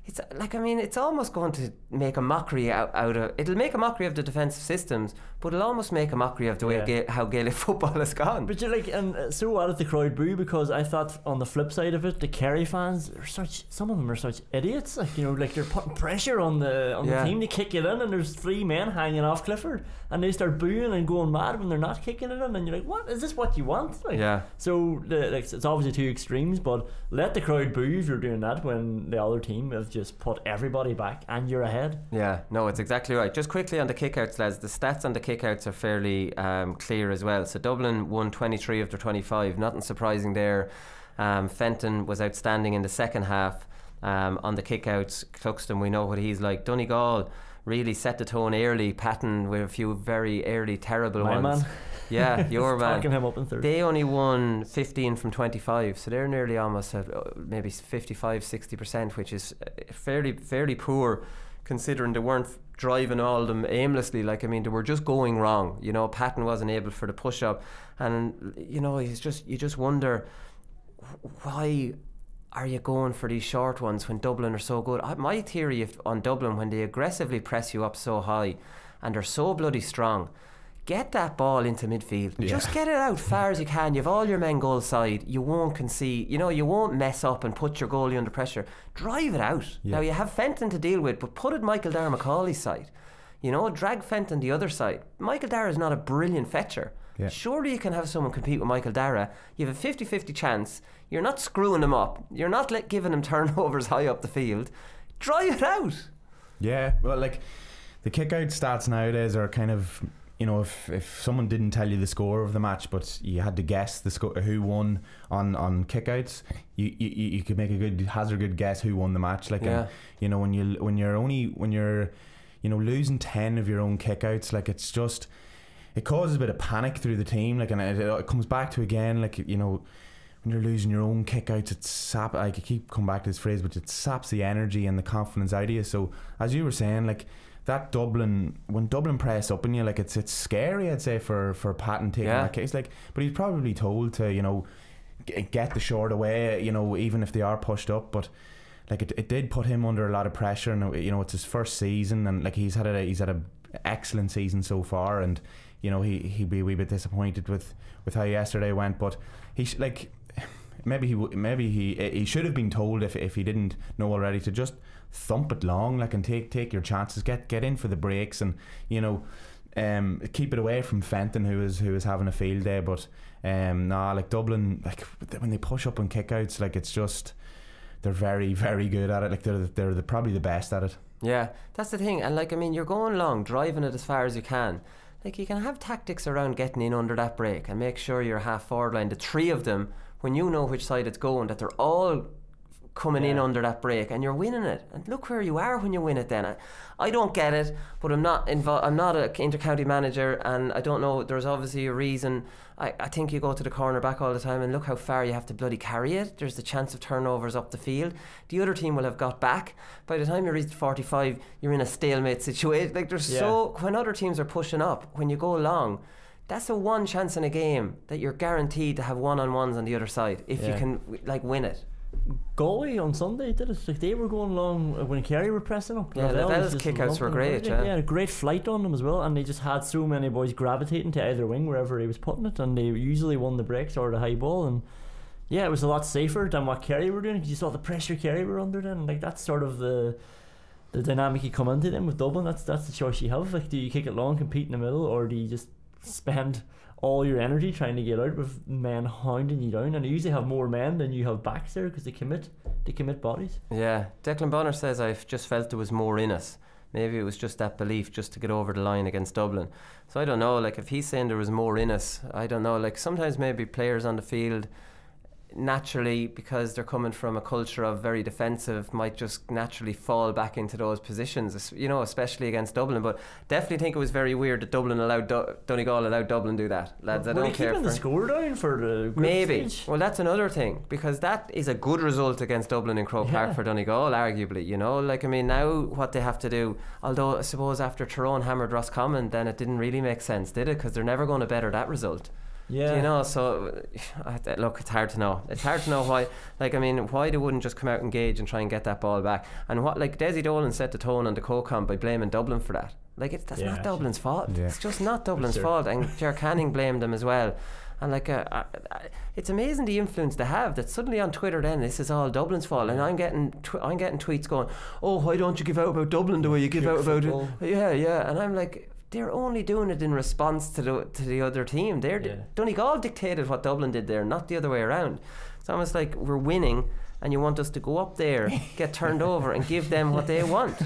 it's like, I mean, it's almost going to make a mockery out of. It'll make a mockery of the defensive systems, but it'll almost make a mockery of the way how Gaelic football has gone. But you're like, and so what if the crowd boo? Because I thought on the flip side of it, the Kerry fans are some of them are such idiots. Like, you know, like they're putting pressure on the team to kick it in, and there's 3 men hanging off Clifford, and they start booing and going mad when they're not kicking it in, and you're like, what is this? What you want? Like, so it's obviously 2 extremes, but let the crowd boo if you're doing that when the other team have just put everybody back and you're ahead. Yeah, no, it's exactly right. Just quickly on the kickouts, lads, the stats on the kickouts are fairly clear as well. So Dublin won 23 of their 25, nothing surprising there. Fenton was outstanding in the second half on the kickouts. Cluxton, we know what he's like. Donegal really set the tone early. Patton with a few very early terrible ones. Man. Yeah, your man. Talking him up in third. They only won 15 from 25, so they're nearly almost at maybe 55-60%, which is fairly poor, considering they weren't driving all of them aimlessly. Like, I mean, they were just going wrong. You know, Patton wasn't able for the push up, and you know, you just wonder, why are you going for these short ones when Dublin are so good? My theory on Dublin, when they aggressively press you up so high and they're so bloody strong, get that ball into midfield. Just get it out far as you can. You have all your men goal side. You won't concede. You know, you won't mess up and put your goalie under pressure. Drive it out. Now, you have Fenton to deal with, but put it Michael Dara McCauley's side. You know, drag Fenton the other side. Michael Dara is not a brilliant fetcher. Surely you can have someone compete with Michael Dara. You have a 50-50 chance. You're not screwing them up. You're not giving them turnovers high up the field. Drive it out. Yeah, well, like, the kick-out stats nowadays are kind of, you know, if someone didn't tell you the score of the match, but you had to guess the who won on kickouts, you could make a good guess who won the match. Like, you know, when you're you know, losing 10 of your own kickouts, like, it's just, it causes a bit of panic through the team. Like, and it comes back to, again, like, you know, when you're losing your own kickouts, I keep coming back to this phrase, but it saps the energy and the confidence out of you. So as you were saying, like, that when Dublin press up on you, like, it's scary, I'd say, for Patton taking that case. Like, but he's probably told to, you know, get the short away, you know, even if they are pushed up. But like, it did put him under a lot of pressure, and you know, it's his first season, and like, he's had a excellent season so far, and you know, he'd be a wee bit disappointed with how yesterday went. But maybe he should have been told, if he didn't know already, to just thump it long, like, and take your chances, get in for the breaks, and you know, keep it away from Fenton, who is having a field day. But like, Dublin, like, when they push up on kickouts, like, it's just, they're very, very good at it. Like, they're probably the best at it. Yeah, that's the thing. And like, I mean, you're going long, driving it as far as you can. Like, you can have tactics around getting in under that break and make sure you're half forward line. The 3 of them, when you know which side it's going, that they're all coming in under that break, and you're winning it. And look where you are when you win it. Then I don't get it, but I'm not I'm not an inter-county manager, and I don't know. There's obviously a reason. I think you go to the corner back all the time, and look how far you have to bloody carry it. There's the chance of turnovers up the field. The other team will have got back. By the time you reach 45, you're in a stalemate situation. Like, there's when other teams are pushing up, when you go long, that's a one chance in a game that you're guaranteed to have one-on-ones on the other side if you can, like, win it. Galway on Sunday did it. Like, they were going long when Kerry were pressing up. Yeah, Lavelle's kickouts were great. Yeah, a great flight on them as well, and they just had so many boys gravitating to either wing wherever he was putting it, and they usually won the breaks or the high ball. And yeah, it was a lot safer than what Kerry were doing, because you saw the pressure Kerry were under then. Like, that's sort of the dynamic you come into then with Dublin. That's the choice you have. Like, do you kick it long, compete in the middle, or do you just spend all your energy trying to get out with men hounding you down? And you usually have more men than you have backs there, because they commit bodies. Yeah, Declan Bonner says, I've just felt there was more in us. Maybe it was just that belief just to get over the line against Dublin. So I don't know, like, if he's saying there was more in us, I don't know. Like, sometimes maybe players on the field, naturally, because they're coming from a culture of very defensive, might just naturally fall back into those positions, you know, especially against Dublin. But definitely think it was very weird that Dublin allowed Donegal allowed Dublin do that, lads. I don't care. Keeping the score down for the maybe stage? Well, that's another thing, because that is a good result against Dublin in Croke Park for Donegal, arguably, you know. Like, I mean, now what they have to do, although I suppose after Tyrone hammered Roscommon, then it didn't really make sense, did it? Because they're never going to better that result. Yeah. You know, so look, it's hard to know. It's hard to know why. Like, I mean, why they wouldn't just come out, engage, and try and get that ball back. And what, like, Desi Dolan set the tone on the Cocan by blaming Dublin for that. Like, that's not Dublin's fault. Yeah. It's just not Dublin's fault. And Ger Canning blamed them as well. And like, it's amazing the influence they have. That suddenly on Twitter, then this is all Dublin's fault. And I'm getting tweets going, "Oh, why don't you give out about Dublin the way you give out about it?" Yeah. And I'm like, they're only doing it in response to the other team. Donegal dictated what Dublin did there, not the other way around. It's almost like we're winning and you want us to go up there, get turned over and give them what they want.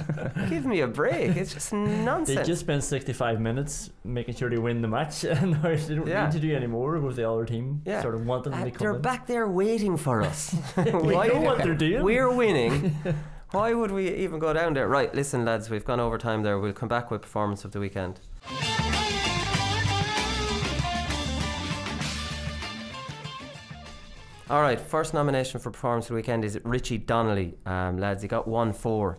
Give me a break. It's just nonsense. They just spent 65 minutes making sure they win the match, and now they don't need to do any more with the other team. Sort of wanting them to come they're in. back there waiting for us. We know what they're doing. We're winning. Why would we even go down there? Right, listen, lads, we've gone over time there. We'll come back with performance of the weekend. Alright, first nomination for performance of the weekend is Ritchie Donnelly. Lads, he got 1-4.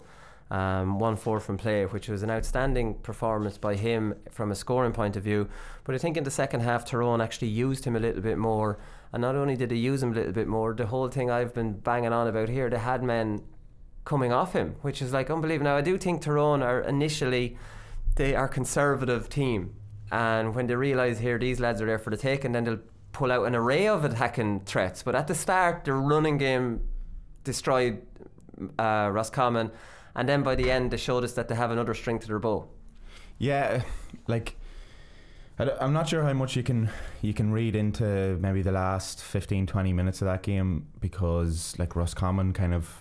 1-4 from play, which was an outstanding performance by him from a scoring point of view. But I think in the second half, Tyrone actually used him a little bit more. And not only did they use him a little bit more, the whole thing I've been banging on about here, they had men coming off him, which is like unbelievable. Now, I do think Tyrone are initially, they are a conservative team, and when they realise here these lads are there for the taking, then they'll pull out an array of attacking threats. But at the start, their running game destroyed Roscommon, and then by the end they showed us that they have another string to their bow. Yeah, like, I'm not sure how much you can read into maybe the last 15-20 minutes of that game, because like Roscommon kind of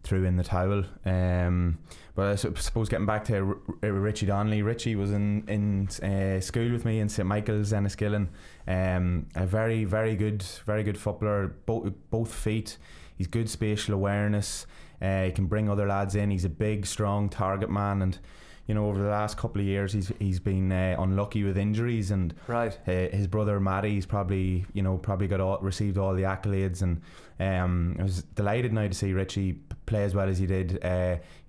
threw in the towel. But I suppose getting back to Ritchie Donnelly, Ritchie was in school with me in St Michael's, Enniskillen. A very, very good footballer, both feet. He's good spatial awareness. He can bring other lads in. He's a big, strong target man, and you know, over the last couple of years he's been unlucky with injuries, and his brother Matty's probably received all the accolades, and I was delighted now to see Ritchie play as well as he did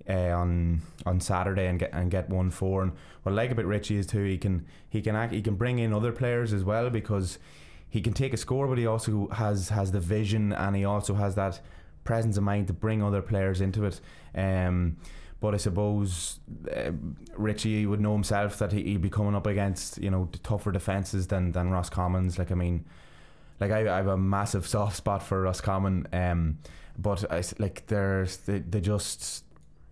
on Saturday and get 1-4. And what I like about Ritchie is too, he can bring in other players as well, because he can take a score, but he also has the vision, and he also has that presence of mind to bring other players into it. But I suppose Ritchie would know himself that he'd be coming up against, you know, tougher defences than Roscommon's. Like, I mean, like I have a massive soft spot for Roscommon, but they just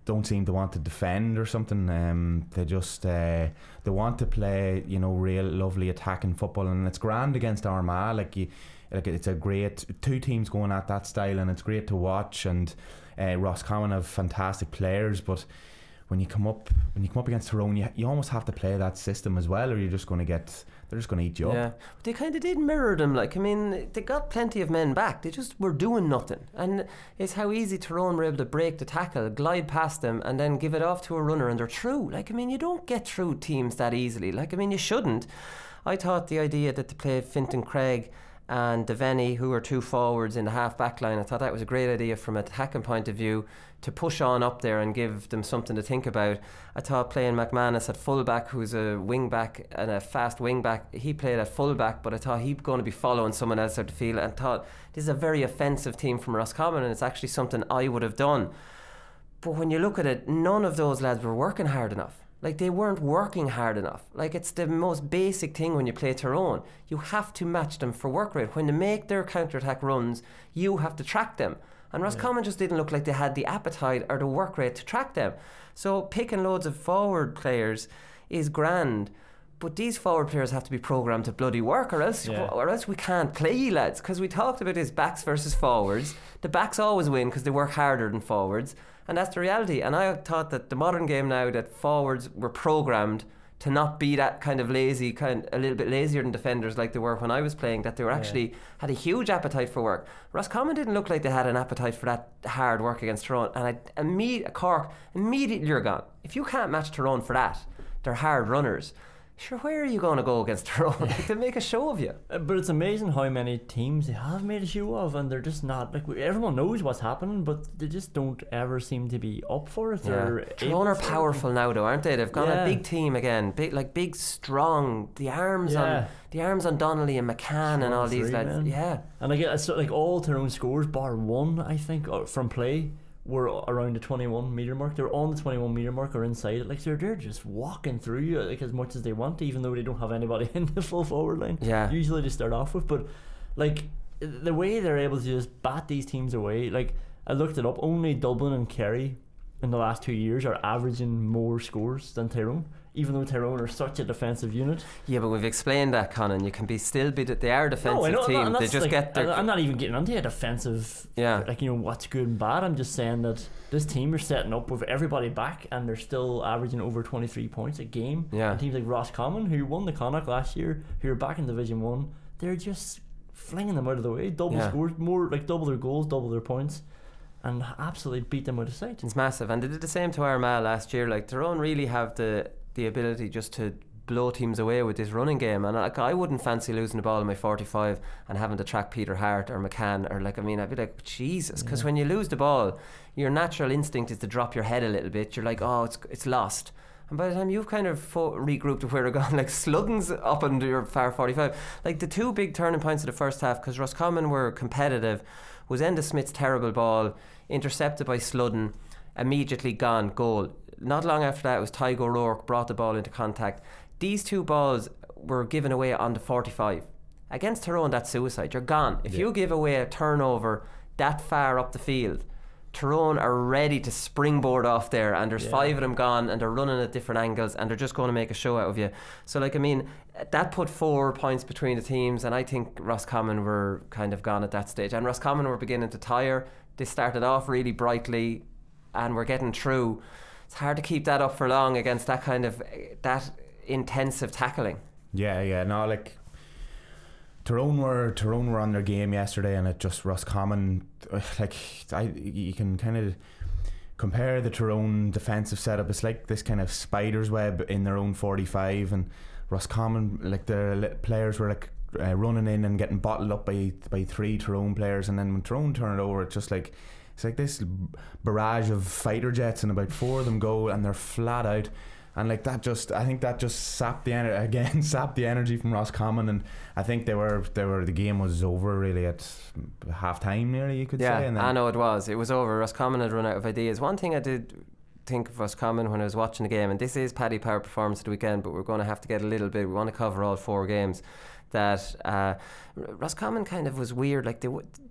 don't seem to want to defend or something. They just they want to play, you know, real lovely attacking football, and it's grand against Armagh. It's a great two teams going at that style, and it's great to watch. And Roscommon have fantastic players, but when you come up against Tyrone, you almost have to play that system as well, or they're just going to eat you up. Yeah, but they kind of did mirror them. Like, I mean, they got plenty of men back. They just were doing nothing, and it's how easy Tyrone were able to break the tackle, glide past them, and then give it off to a runner, and they're through. Like, I mean, you don't get through teams that easily. Like, I mean, you shouldn't. I thought the idea that they played Fintan Craig and Devaney, who are two forwards in the half back line, I thought that was a great idea from an attacking point of view, to push on up there and give them something to think about. I thought playing McManus at full back, who's a wing back and a fast wing back, he played at full back, but I thought he'd going to be following someone else out the field, and thought this is a very offensive team from Roscommon, and it's actually something I would have done. But when you look at it, none of those lads were working hard enough. Like, they weren't working hard enough. Like, it's the most basic thing when you play Tyrone. You have to match them for work rate. When they make their counter-attack runs, you have to track them. And Roscommon just didn't look like they had the appetite or the work rate to track them. So picking loads of forward players is grand, but these forward players have to be programmed to bloody work, or else we can't play, lads. Because we talked about this backs versus forwards. The backs always win because they work harder than forwards, and that's the reality. And I thought that the modern game now, that forwards were programmed to not be that kind of lazy, a little bit lazier than defenders like they were when I was playing, that they were actually had a huge appetite for work. Roscommon didn't look like they had an appetite for that hard work against Tyrone, and Cork, immediately you're gone. If you can't match Tyrone for that, they're hard runners. Sure, where are you going to go against Tyrone? Like, they make a show of you. But it's amazing how many teams they have made a show of, and they're just not like, everyone knows what's happening, but they just don't ever seem to be up for it. Tyrone are powerful now, though, aren't they? They've got a big team again, big, strong. The arms on Donnelly and McCann and all these lads. Man. Yeah, and like all Tyrone scores bar one, I think, from play, were around the 21 metre mark. They're on the 21 metre mark or inside it. Like, they're just walking through you like as much as they want, even though they don't have anybody in the full forward line. Yeah. Usually they start off with, but like the way they're able to just bat these teams away. Like, I looked it up. Only Dublin and Kerry in the last 2 years are averaging more scores than Tyrone, even though Tyrone are such a defensive unit. Yeah, but we've explained that, Conan. You can they are a defensive team. They just get their... I'm not even getting onto a defensive, like, you know, what's good and bad. I'm just saying that this team are setting up with everybody back, and they're still averaging over 23 points a game. Yeah. And teams like Roscommon, who won the Connacht last year, who are back in Division 1, they're just flinging them out of the way. Double scores, more like double their goals, double their points, and absolutely beat them out of sight. It's massive. And they did the same to Armagh last year. Like, Tyrone really have the ability just to blow teams away with this running game, and I wouldn't fancy losing the ball in my 45 and having to track Peter Hart or McCann, or like, I mean, I'd be like, Jesus, because when you lose the ball, your natural instinct is to drop your head a little bit. You're like, oh, it's lost, and by the time you've kind of regrouped to where they're going, like, slugging's up into your far 45. Like, the two big turning points of the first half, because Roscommon were competitive, was Enda Smith's terrible ball intercepted by Sludden, immediately gone, goal. Not long after that, it was Tygo O'Rourke brought the ball into contact. These two balls were given away on the 45. Against Tyrone, that's suicide. You're gone. If you give away a turnover that far up the field, Tyrone are ready to springboard off there, and there's 5 of them gone, and they're running at different angles, and they're just going to make a show out of you. So, like, I mean, that put 4 points between the teams, and I think Roscommon were kind of gone at that stage. And Roscommon were beginning to tire. They started off really brightly, and were getting through. It's hard to keep that up for long against that kind of that intensive tackling. No, like, Tyrone were on their game yesterday, and it just Roscommon, like, you can kind of compare the Tyrone defensive setup. It's like this kind of spider's web in their own 45, and Roscommon, like, their players were like running in and getting bottled up by 3 Tyrone players, and then when Tyrone turned it over, it's just like, it's like this barrage of fighter jets, and about 4 of them go, and they're flat out. And like, that just, I think that just sapped the energy from Roscommon, and I think the game was over really at half time nearly, you could say. And then, I know it was over. Roscommon had run out of ideas. One thing I did think of Roscommon when I was watching the game, and this is Paddy Power performance of the weekend, but we're going to have to get a little bit, we want to cover all 4 games, that Roscommon kind of was weird. Like,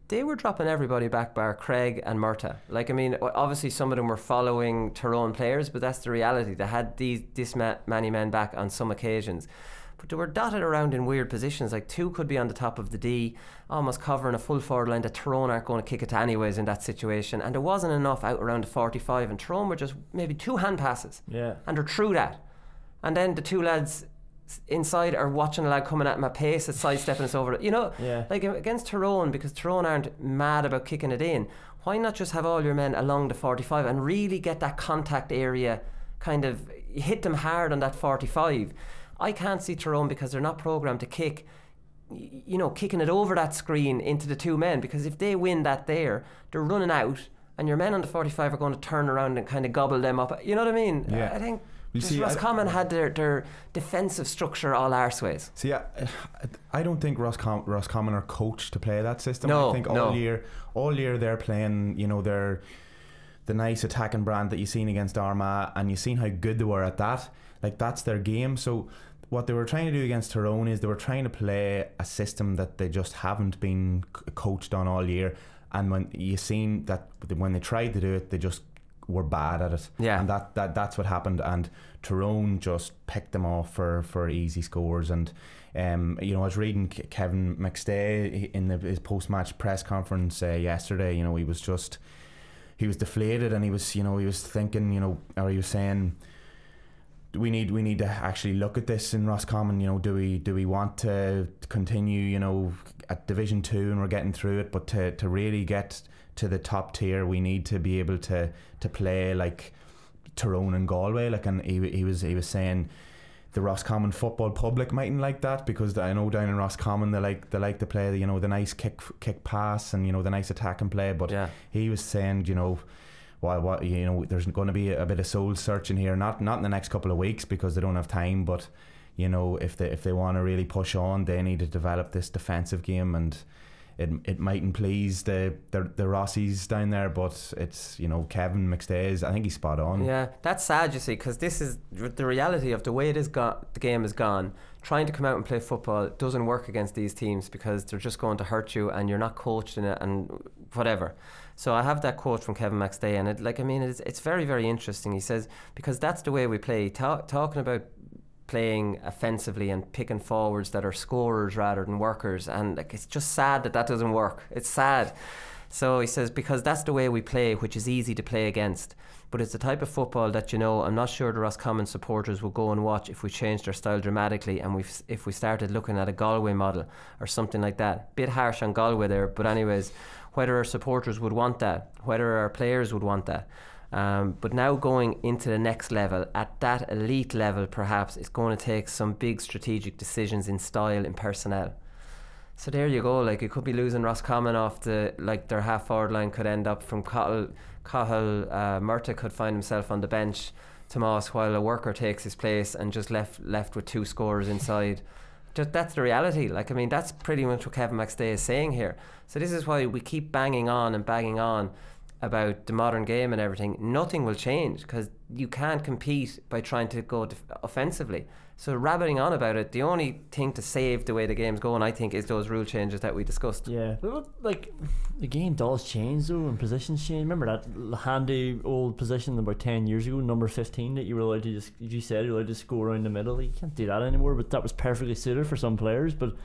they were dropping everybody back bar Craig and Murtagh. Like, I mean, obviously some of them were following Tyrone players, but that's the reality. They had this many men back on some occasions, but they were dotted around in weird positions. Like, 2 could be on the top of the D, almost covering a full forward line that Tyrone aren't going to kick it to anyways in that situation, and there wasn't enough out around the 45, and Tyrone were just maybe 2 hand passes, and they're through that, and then the 2 lads inside are watching a lad coming at him at pace, at sidestepping us over, you know. Like, against Tyrone, because Tyrone aren't mad about kicking it in, why not just have all your men along the 45 and really get that contact area, kind of hit them hard on that 45. I can't see Tyrone, because they're not programmed to kick, you know, kicking it over that screen into the 2 men, because if they win that there, they're running out, and your men on the 45 are going to turn around and kind of gobble them up, you know what I mean? I think Roscommon had their defensive structure all arseways. See, I don't think Roscommon are coached to play that system. No, I think all year they're playing, you know, they're the nice attacking brand that you've seen against Armagh, and you've seen how good they were at that. Like, that's their game. So what they were trying to do against Tyrone is they were trying to play a system that they just haven't been coached on all year. And when you seen that, when they tried to do it, they just were bad at it, and that's what happened, and Tyrone just picked them off for easy scores. And you know, I was reading Kevin McStay in his post-match press conference yesterday. You know, he was deflated, and he was thinking, you know, or he was saying, we need to actually look at this in Roscommon. You know, do we want to continue, you know, at Division 2 and we're getting through it, but to really get to the top tier, we need to be able to play like Tyrone and Galway. Like, and he was saying the Roscommon football public mightn't like that, because I know down in Roscommon they like to play, you know, the nice kick pass and, you know, the nice attack and play. But he was saying, you know, what you know, there's going to be a bit of soul searching here, not in the next couple of weeks because they don't have time, but you know, if they want to really push on, they need to develop this defensive game, and it mightn't please the Rossies down there, but it's, you know, Kevin McStay's, I think he's spot on. Yeah, that's sad, you see, because this is the reality of the way the game is gone. Trying to come out and play football doesn't work against these teams because they're just going to hurt you and you're not coached in it and whatever. So I have that quote from Kevin McStay, and it's very, very interesting. He says, because that's the way we play, talking about playing offensively and picking forwards that are scorers rather than workers, and like, it's just sad that doesn't work. It's sad. So he says, because that's the way we play, which is easy to play against, but it's the type of football that, you know, I'm not sure the Roscommon supporters will go and watch if we changed our style dramatically and if we started looking at a Galway model or something like that. Bit harsh on Galway there, but anyways, whether our supporters would want that, whether our players would want that. But now going into the next level, at that elite level perhaps, it's going to take some big strategic decisions in style, in personnel. So there you go, like, it could be losing Roscommon off their half forward line could end up from Cahill. Murtagh could find himself on the bench, Tomás, while a worker takes his place and just left with 2 scorers inside. That's the reality. Like, I mean, that's pretty much what Kevin McStay is saying here. So this is why we keep banging on about the modern game and everything. Nothing will change because you can't compete by trying to go offensively. So rabbiting on about it, the only thing to save the way the game's going, I think, is those rule changes that we discussed. Yeah, but like, the game does change though, and positions change. Remember that handy old position about 10 years ago, number 15, that you were allowed to you're allowed to score around the middle. You can't do that anymore, but that was perfectly suited for some players. But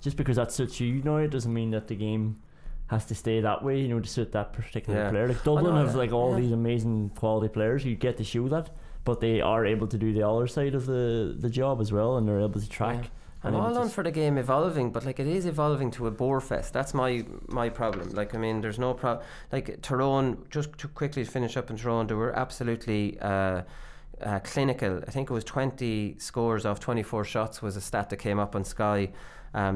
just because that suits you now, it doesn't mean that the game has to stay that way, you know, to suit that particular player. Like Dublin have like all these amazing quality players who get to show that, but they are able to do the other side of the job as well, and they're able to track. I'm all on for the game evolving, but like, it is evolving to a bore fest. That's my problem. Like, I mean, there's no problem. Like Tyrone, just to quickly finish up in Tyrone, they were absolutely clinical. I think it was 20 scores off 24 shots was a stat that came up on Sky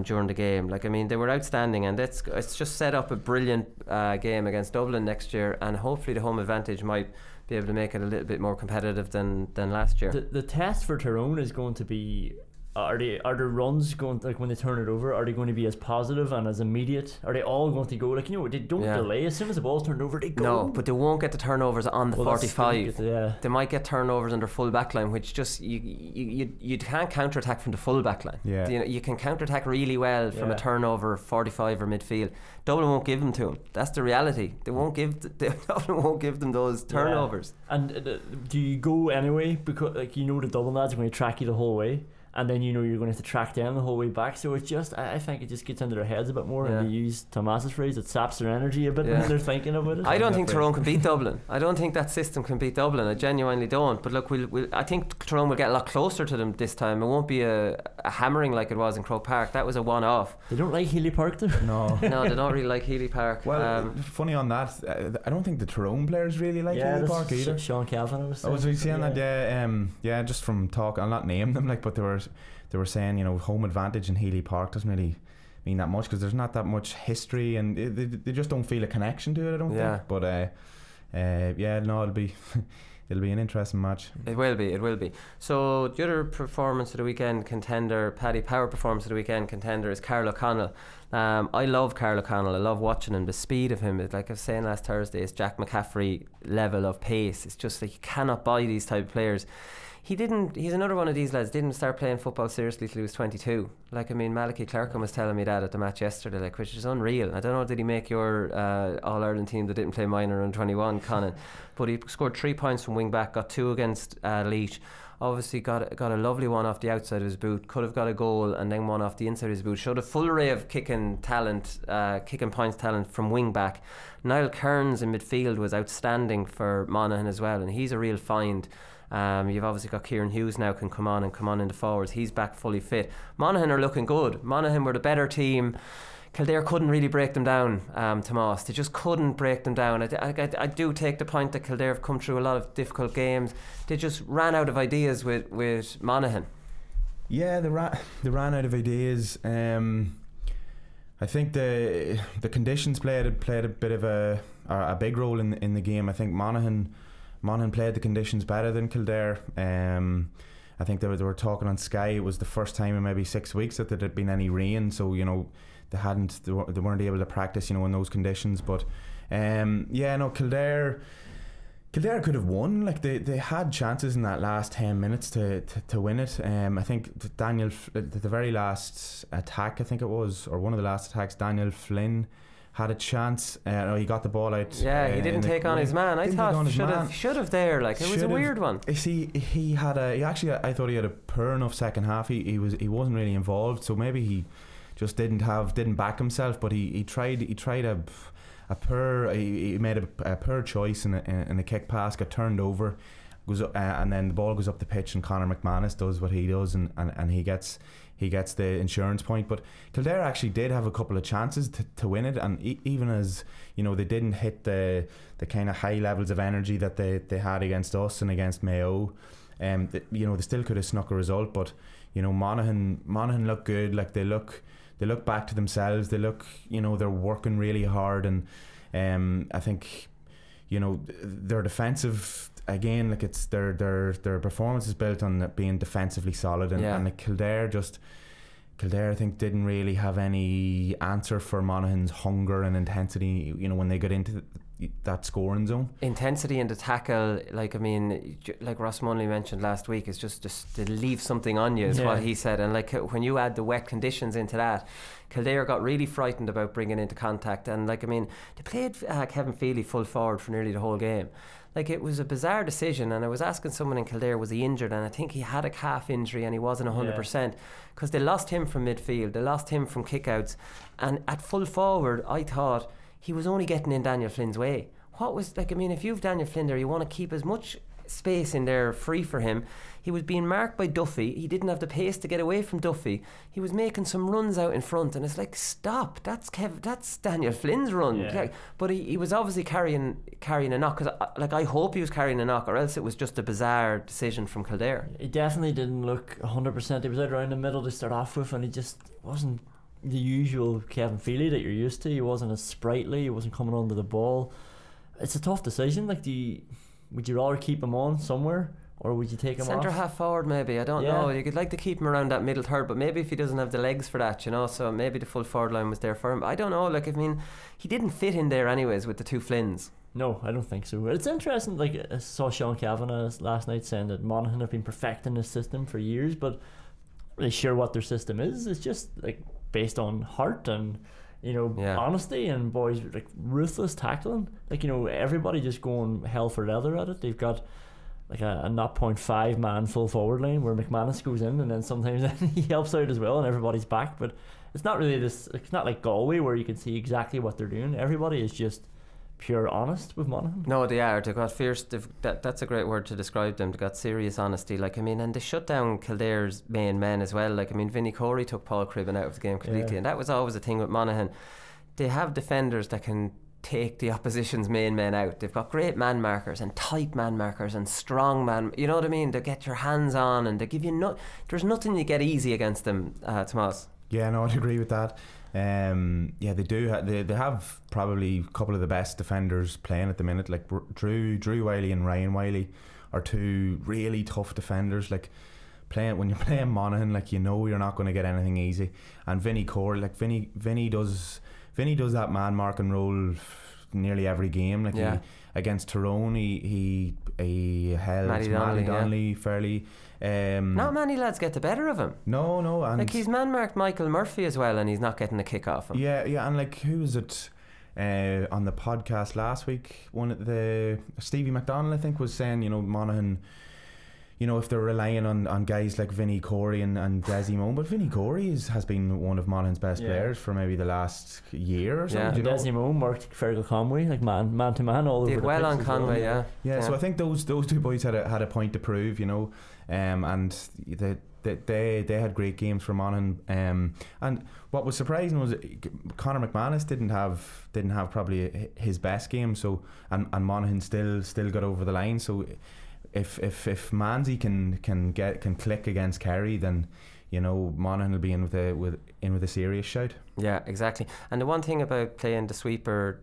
during the game. Like, I mean, they were outstanding, and it's just set up a brilliant game against Dublin next year, and hopefully the home advantage might be able to make it a little bit more competitive than last year. The test for Tyrone is going to be, are the runs going, like when they turn it over, are they going to be as positive and as immediate? Are they all going to go, like, you know, they don't delay? As soon as the ball's turned over, they go. No, but they won't get the turnovers on the 45. They might get turnovers on their full back line, which just you can't counter-attack from the full back line. You can counter-attack really well from a turnover 45 or midfield. Dublin won't give them to them. That's the reality. They won't give Dublin won't give them those turnovers. And do you go anyway, because, like, you know, the Dublin lads are going to track you the whole way, and then you know you're going to have to track them the whole way back. So it's just, I think it just gets into their heads a bit more, and they use Tomás's phrase, it saps their energy a bit when they're thinking about it. I don't think Tyrone can beat Dublin. I don't think that system can beat Dublin. I genuinely don't. But look, I think Tyrone will get a lot closer to them this time. It won't be a hammering like it was in Croke Park. That was a one-off. They don't like Healy Park though. No, they don't really like Healy Park. Well, funny on that, I don't think the Tyrone players really like Healy Park either. Sean Calvin was saying. Was he saying that? Just from talk, I'll not name them, like, but they were saying, you know, home advantage in Healy Park doesn't really mean that much because there's not that much history, and they just don't feel a connection to it, I don't think. But it'll be an interesting match. It will be. So the other performance of the weekend contender, Paddy Power performance of the weekend contender, is Carl O'Connell. I love Carl O'Connell. I love watching him. The speed of him, like I was saying last Thursday, it's Jack McCaffrey level of pace. It's just like, you cannot buy these type of players. He's another one of these lads, didn't start playing football seriously till he was 22. Like, I mean, Malachi Clarkin was telling me that at the match yesterday, like, which is unreal. I don't know, did he make your All-Ireland team that didn't play minor on 21, Conan? But he scored 3 points from wing back, got 2 against Leach. Obviously got a lovely one off the outside of his boot. Could have got a goal and then one off the inside of his boot. Showed a full array of kicking points talent from wing back. Niall Kearns in midfield was outstanding for Monaghan as well, and he's a real find. You've obviously got Kieran Hughes now can come on in the forwards. He's back fully fit. Monaghan are looking good. Monaghan were the better team. Kildare couldn't really break them down, Tomás. They just couldn't break them down. I do take the point that Kildare have come through a lot of difficult games. They just ran out of ideas with Monaghan. Yeah, they ran out of ideas. I think the conditions played a bit of a big role in the game. I think Monaghan played the conditions better than Kildare. I think they were talking on Sky. It was the first time in maybe 6 weeks that there had been any rain. So they weren't able to practice in those conditions. But Kildare could have won. Like they had chances in that last 10 minutes to win it. I think Daniel at the very last attack, I think it was, or one of the last attacks, Daniel Flynn had a chance. He got the ball out. Yeah, he didn't take on his man. I thought should have there. Like it was a weird one. He I thought he had a poor enough second half. He wasn't really involved, so maybe he just didn't back himself. But he tried he made a poor choice in a kick pass, got turned over, and then the ball goes up the pitch, and Conor McManus does what he does, and he gets the insurance point. But Kildare actually did have a couple of chances to win it, and even as they didn't hit the kind of high levels of energy that they had against us and against Mayo. They still could have snuck a result, but Monaghan look good. Like they look back to themselves. They look, they're working really hard, and I think their defensive again, like it's their performance is built on being defensively solid, and like Kildare I think didn't really have any answer for Monaghan's hunger and intensity. When they got into that scoring zone, intensity in the tackle, like Ross Munley mentioned last week, is just to leave something on you is what he said. And like when you add the wet conditions into that, Kildare got really frightened about bringing into contact. And they played Kevin Feely full forward for nearly the whole game. Like it was a bizarre decision, and I was asking someone in Kildare, was he injured? And I think he had a calf injury and he wasn't 100%, because they lost him from midfield, they lost him from kickouts, and at full forward I thought he was only getting in Daniel Flynn's way. If you've Daniel Flynn there, you want to keep as much space in there free for him. He was being marked by Duffy. He didn't have the pace to get away from Duffy. He was making some runs out in front, and it's like, stop, that's Daniel Flynn's run. But he was obviously carrying a knock, because I hope he was carrying a knock, or else it was just a bizarre decision from Kildare. He definitely didn't look 100%. He was out around the middle to start off with, and he just wasn't the usual Kevin Feely that you're used to. He wasn't as sprightly, he wasn't coming onto the ball. It's a tough decision. Would you rather keep him on somewhere, or would you take him centre off? Half forward maybe, I don't know. You could like to keep him around that middle third, but maybe if he doesn't have the legs for that, so maybe the full forward line was there for him. I don't know. He didn't fit in there anyways with the two Flynns. No, I don't think so. It's interesting. I saw Sean Kavanagh last night saying that Monaghan have been perfecting this system for years, but really sure what their system is. It's just based on heart and honesty, and boys ruthless tackling. Everybody just going hell for leather at it. They've got a 0.5 man full forward line where McManus goes in, and then sometimes he helps out as well, and everybody's back. But it's not really this. It's not like Galway where you can see exactly what they're doing. Everybody is just pure honest with Monaghan. No, they are. They've got fierce. That's a great word to describe them. They've got serious honesty. And they shut down Kildare's main men as well. Vinnie Corey took Paul Cribben out of the game completely, and that was always a thing with Monaghan. They have defenders that can take the opposition's main men out. They've got great man markers and tight man markers and strong man. You know what I mean? They get your hands on, and they give you there's nothing you get easy against them, Tomás. Yeah, no, I'd agree with that. They do. They have probably a couple of the best defenders playing at the minute. Like Drew Wiley and Ryan Wiley are two really tough defenders. When you're playing Monaghan, you're not going to get anything easy. And Vinnie Corey, Vinnie does that man marking role nearly every game. He, against Tyrone, he held Paddy Donnelly fairly. Not many lads get the better of him. No, and he's man marked Michael Murphy as well, and he's not getting a kick off him. Yeah, and who was it on the podcast last week? Stevie McDonald, I think, was saying, Monaghan, you know, if they're relying on guys like Vinnie Corey and Desi Moan, but Vinnie Corey has been one of Monaghan's best players for maybe the last year or so. Yeah, Desi Moan worked Fergal Conway, like man to man all over the pitch. Did well on Conway, yeah. So I think those two boys had a point to prove, you know, and they had great games for Monaghan. And what was surprising was Conor McManus didn't have probably his best game. So and Monaghan still got over the line. So if Manzi can click against Kerry, then you know Monaghan will be in with a serious shout. Yeah, exactly. And the one thing about playing the sweeper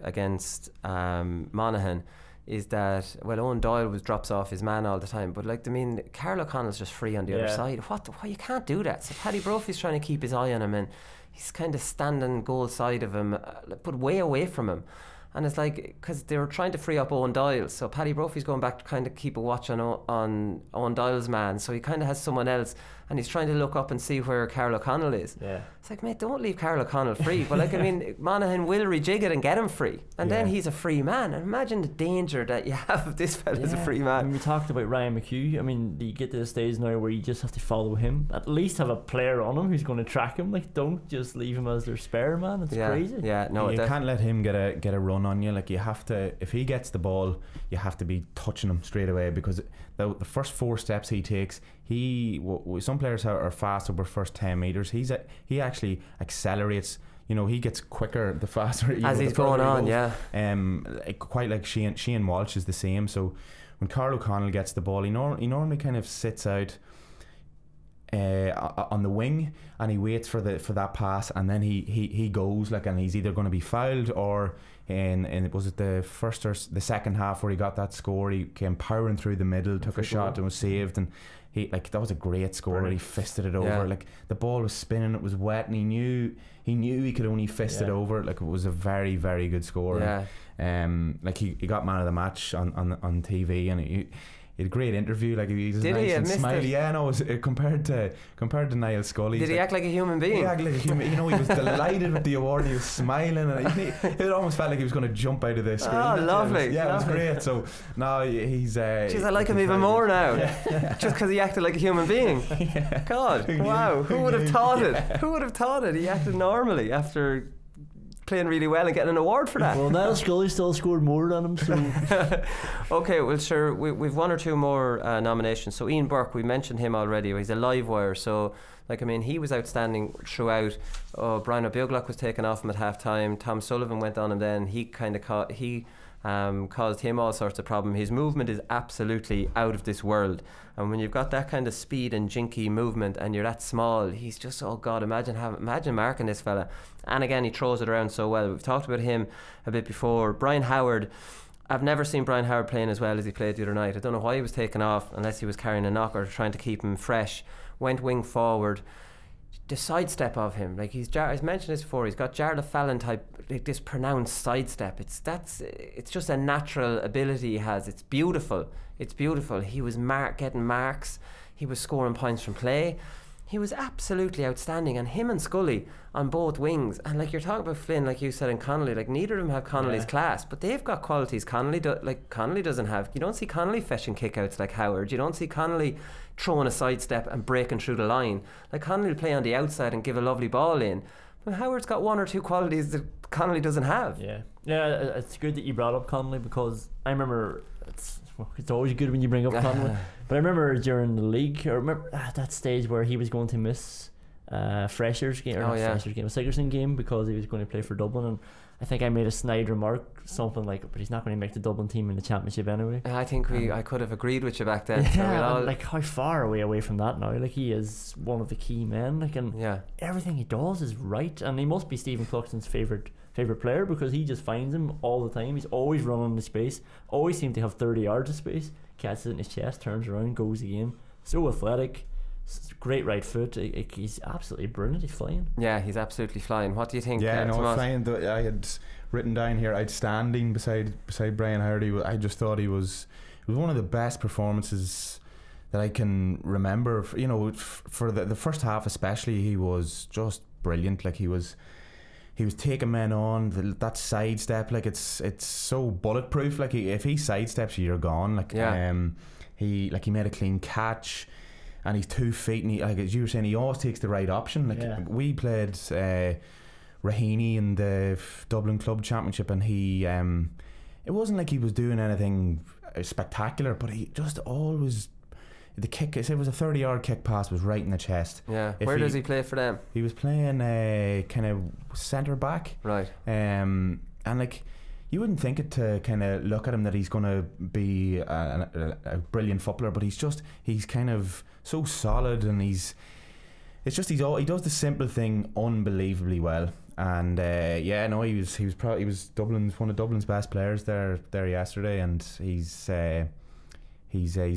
against Monaghan is that, well, Owen Doyle drops off his man all the time, but like, I mean, Carl O'Connell's just free on the other side. Why you can't do that? So Paddy Brophy's trying to keep his eye on him, and he's kind of standing goal side of him, but way away from him. And it's like, because they were trying to free up Owen Doyle, so Paddy Brophy's going back to kind of keep a watch on Owen Doyle's man, so he kind of has someone else, and he's trying to look up and see where Carl O'Connell is. Yeah. It's like, mate, don't leave Carl O'Connell free. But like, I mean, Monaghan will rejig it and get him free, and then he's a free man. And imagine the danger that you have if this fella's a free man. When we talked about Ryan McHugh, I mean, you get to the stage now where you just have to follow him. At least have a player on him who's going to track him. Like, don't just leave him as their spare man. It's crazy. Yeah, no, you can't let him get a run on you. Like, you have to, if he gets the ball, you have to be touching him straight away, because the first 4 steps he takes, some players are fast over first 10 metres. He actually accelerates. You know, he gets quicker the faster as he's going on. Quite like Sheehan Walsh is the same. So when Carl O'Connell gets the ball, he normally kind of sits out on the wing, and he waits for that pass, and then he goes, like, and he's either going to be fouled, or in was it the first or the second half where he got that score, he came powering through the middle, took a shot and was saved, and that was a great score where he fisted it over. Like, the ball was spinning, it was wet, and he knew he could only fist it over. Like, it was a very, very good score. Like, he got man of the match on TV, and he had a great interview. Like, he was nice and smiley. Yeah, no, it was, compared to Niall Scully. Did he act like a human being? He acted like a human. You know, he was delighted with the award. He was smiling, and it almost felt like he was going to jump out of the screen. Oh, lovely! It was great. So now he's. Jeez, I like him even more now. Just because he acted like a human being. God, wow! Who would have thought it? Who would have thought it? He acted normally after playing really well and getting an award for that. Well, Niall Scully still scored more than him, so okay, well, sure, we've 1 or 2 more nominations. So Ian Burke, we mentioned him already. He's a live wire, so like, I mean, he was outstanding throughout. Brian O'Buglock was taken off him at half time. Tom Sullivan went on him then. He kind of caused him all sorts of problem. His movement is absolutely out of this world, and when you've got that kind of speed and jinky movement and you're that small, he's just, oh God, imagine marking this fella. And again, he throws it around so well. We've talked about him a bit before. Brian Howard, I've never seen Brian Howard playing as well as he played the other night. I don't know why he was taken off, unless he was carrying a knock or trying to keep him fresh. Went wing forward. The sidestep of him, like, I've mentioned this before, he's got Jarlath Fallon type, like, this pronounced sidestep. It's just a natural ability he has. It's beautiful. He was getting marks. He was scoring points from play. He was absolutely outstanding, and him and Scully on both wings. And like, you're talking about Flynn, like you said, and Connolly, like, neither of them have Connolly's class, but they've got qualities Connolly doesn't have. You don't see Connolly fetching kickouts like Howard. You don't see Connolly throwing a sidestep and breaking through the line. Like, Connolly will play on the outside and give a lovely ball in, but Howard's got 1 or 2 qualities that Connolly doesn't have. Yeah, it's good that you brought up Connolly, because I remember it's always good when you bring up Connolly. But I remember during the league, I remember at that stage where he was going to miss Freshers game, a Sigerson game, because he was going to play for Dublin, and I think I made a snide remark, something like, but he's not going to make the Dublin team in the championship anyway. I think I could have agreed with you back then. Yeah, so like, how far are we away from that now? Like, he is one of the key men, like, and everything he does is right, and he must be Stephen Cluxton's favourite player, because he just finds him all the time. He's always running the space, always seems to have 30 yards of space, catches it in his chest, turns around, goes again. So athletic, great right foot. He's absolutely brilliant. He's flying. Yeah, he's absolutely flying. What do you think? Flying. I had written down here, outstanding beside Brian Howard. I just thought it was one of the best performances that I can remember. For the first half especially, he was just brilliant. Like, he was he was taking men on. That sidestep, like it's so bulletproof. Like if he sidesteps you, you're gone. Like he made a clean catch, and he's 2 feet, and he, like as you were saying, he always takes the right option. Like we played Raheny in the Dublin Club Championship, and he it wasn't like he was doing anything spectacular, but he just always. The kick, it was a 30-yard kick pass, was right in the chest. Yeah. Where does he play for them? He was playing kind of centre back. Right. And like, you wouldn't think it to kind of look at him that he's going to be a brilliant footballer, but he's kind of so solid, and he does the simple thing unbelievably well. And he was one of Dublin's best players there yesterday, and he's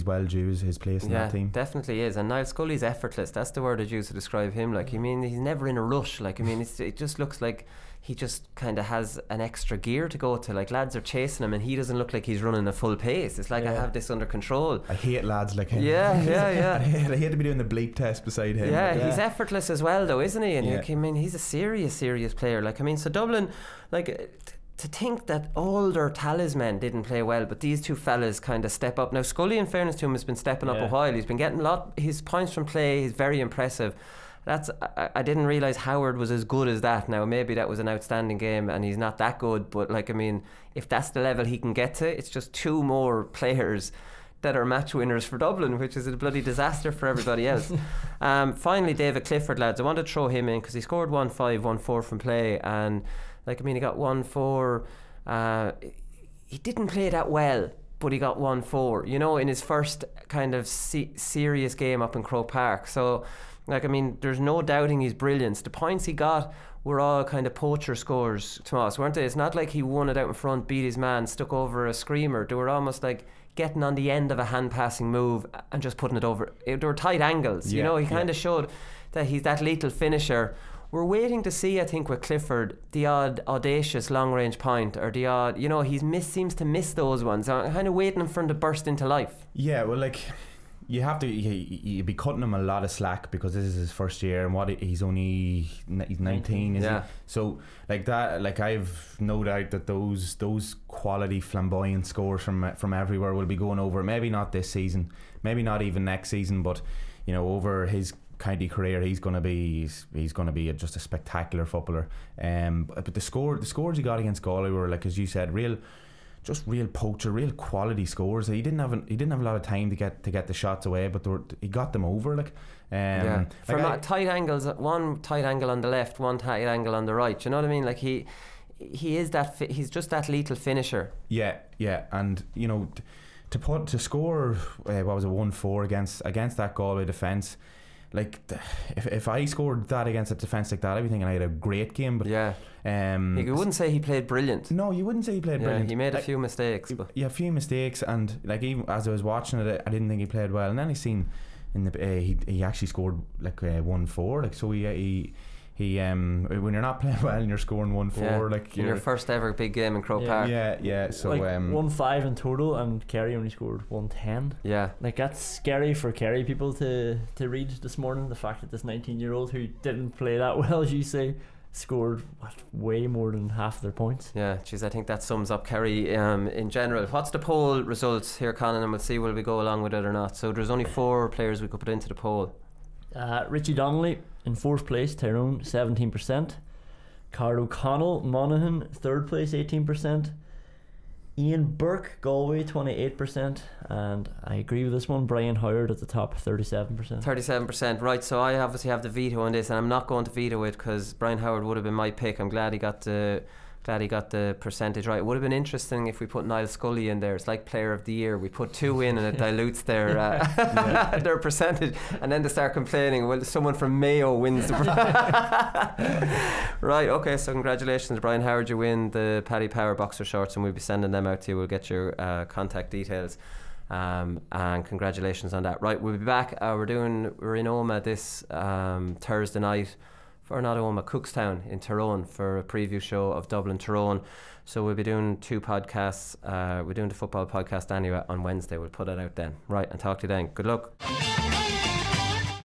well due his place in that team. Definitely is. And Niall Scully's effortless. That's the word I'd use to describe him. Like, I mean, he's never in a rush. Like, I mean, it just looks like he just kind of has an extra gear to go to. Like, lads are chasing him, and he doesn't look like he's running a full pace. It's like, I have this under control. I hate lads like him. Yeah. I hate to be doing the bleep test beside him. Yeah, he's effortless as well, though, isn't he? And like, I mean, he's a serious player. Like, I mean, so Dublin, like, to think that all their talisman didn't play well, but these two fellas kind of step up. Now Scully, in fairness to him, has been stepping up a while. He's been getting his points from play. He's very impressive. I didn't realise Howard was as good as that. Now maybe that was an outstanding game and he's not that good, but like, I mean, if that's the level he can get to, it's just 2 more players that are match winners for Dublin, which is a bloody disaster for everybody else. Finally, David Clifford, lads, I want to throw him in because he scored 1-5, 1-4 from play, and like, I mean, he got 1-4. He didn't play that well, but he got 1-4, you know, in his first kind of serious game up in Croke Park. So, like, I mean, there's no doubting his brilliance. The points he got were all kind of poacher scores, Tomás, weren't they? It's not like he won it out in front, beat his man, stuck over a screamer. They were almost like getting on the end of a hand-passing move and just putting it over. They were tight angles, you know. He kind of showed that he's that lethal finisher. We're waiting to see, I think, with Clifford, the odd audacious long-range point, or the odd, you know, seems to miss those ones. I'm kind of waiting for him to burst into life. Yeah, well, like, you have to, you'd be cutting him a lot of slack because this is his first year, and he's 19, isn't he? So, like that, like, I've no doubt that those quality flamboyant scores from everywhere will be going over. Maybe not this season, maybe not even next season, but you know, over his county career, he's going to be just a spectacular footballer. But the scores he got against Galway were, like, as you said, real poacher, real quality scores. He didn't have a lot of time to get the shots away, but he got them over. Like, from tight angles, one tight angle on the left, one tight angle on the right. You know what I mean? Like, he is that. He's just that lethal finisher. Yeah, and you know, to score what was it, 1-4 against that Galway defence. Like, if I scored that against a defence like that, I'd be thinking I had a great game. But you wouldn't say he played brilliant. No, you wouldn't say he played brilliant. He made a few mistakes. But a few mistakes, and like, even as I was watching it, I didn't think he played well. And then I seen in the he actually scored like 1-4. Like, so he when you're not playing well and you're scoring 1-4, like, in your first ever big game in Croke Park. So like 1-5 in total, and Kerry only scored 1-10. Like, that's scary for Kerry people to read this morning. The fact that this 19-year-old who didn't play that well, as you say, scored way more than half their points. I think that sums up Kerry in general. What's the poll results here, Conan, and we'll see will we go along with it or not. So there's only 4 players we could put into the poll. Ritchie Donnelly in 4th place, Tyrone 17%. Carl O'Connell, Monaghan 3rd place, 18%. Ian Burke, Galway 28%, and I agree with this one, Brian Howard at the top, 37%. Right, so I obviously have the veto on this, and I'm not going to veto it because Brian Howard would have been my pick. I'm glad he got the percentage right. It would have been interesting if we put Niall Scully in there. It's like Player of the Year. We put 2 in and it dilutes their their percentage, and then they start complaining, well, someone from Mayo wins the right, okay, so congratulations, Brian Howard, you win the Paddy Power boxer shorts, and we'll be sending them out to you. We'll get your contact details, and congratulations on that. Right, we'll be back. We're in Omagh this Thursday night, or not Omagh, Cookstown in Tyrone, for a preview show of Dublin Tyrone. So we'll be doing 2 podcasts. We're doing the football podcast anyway on Wednesday. We'll put it out then. Right, and talk to you then. Good luck.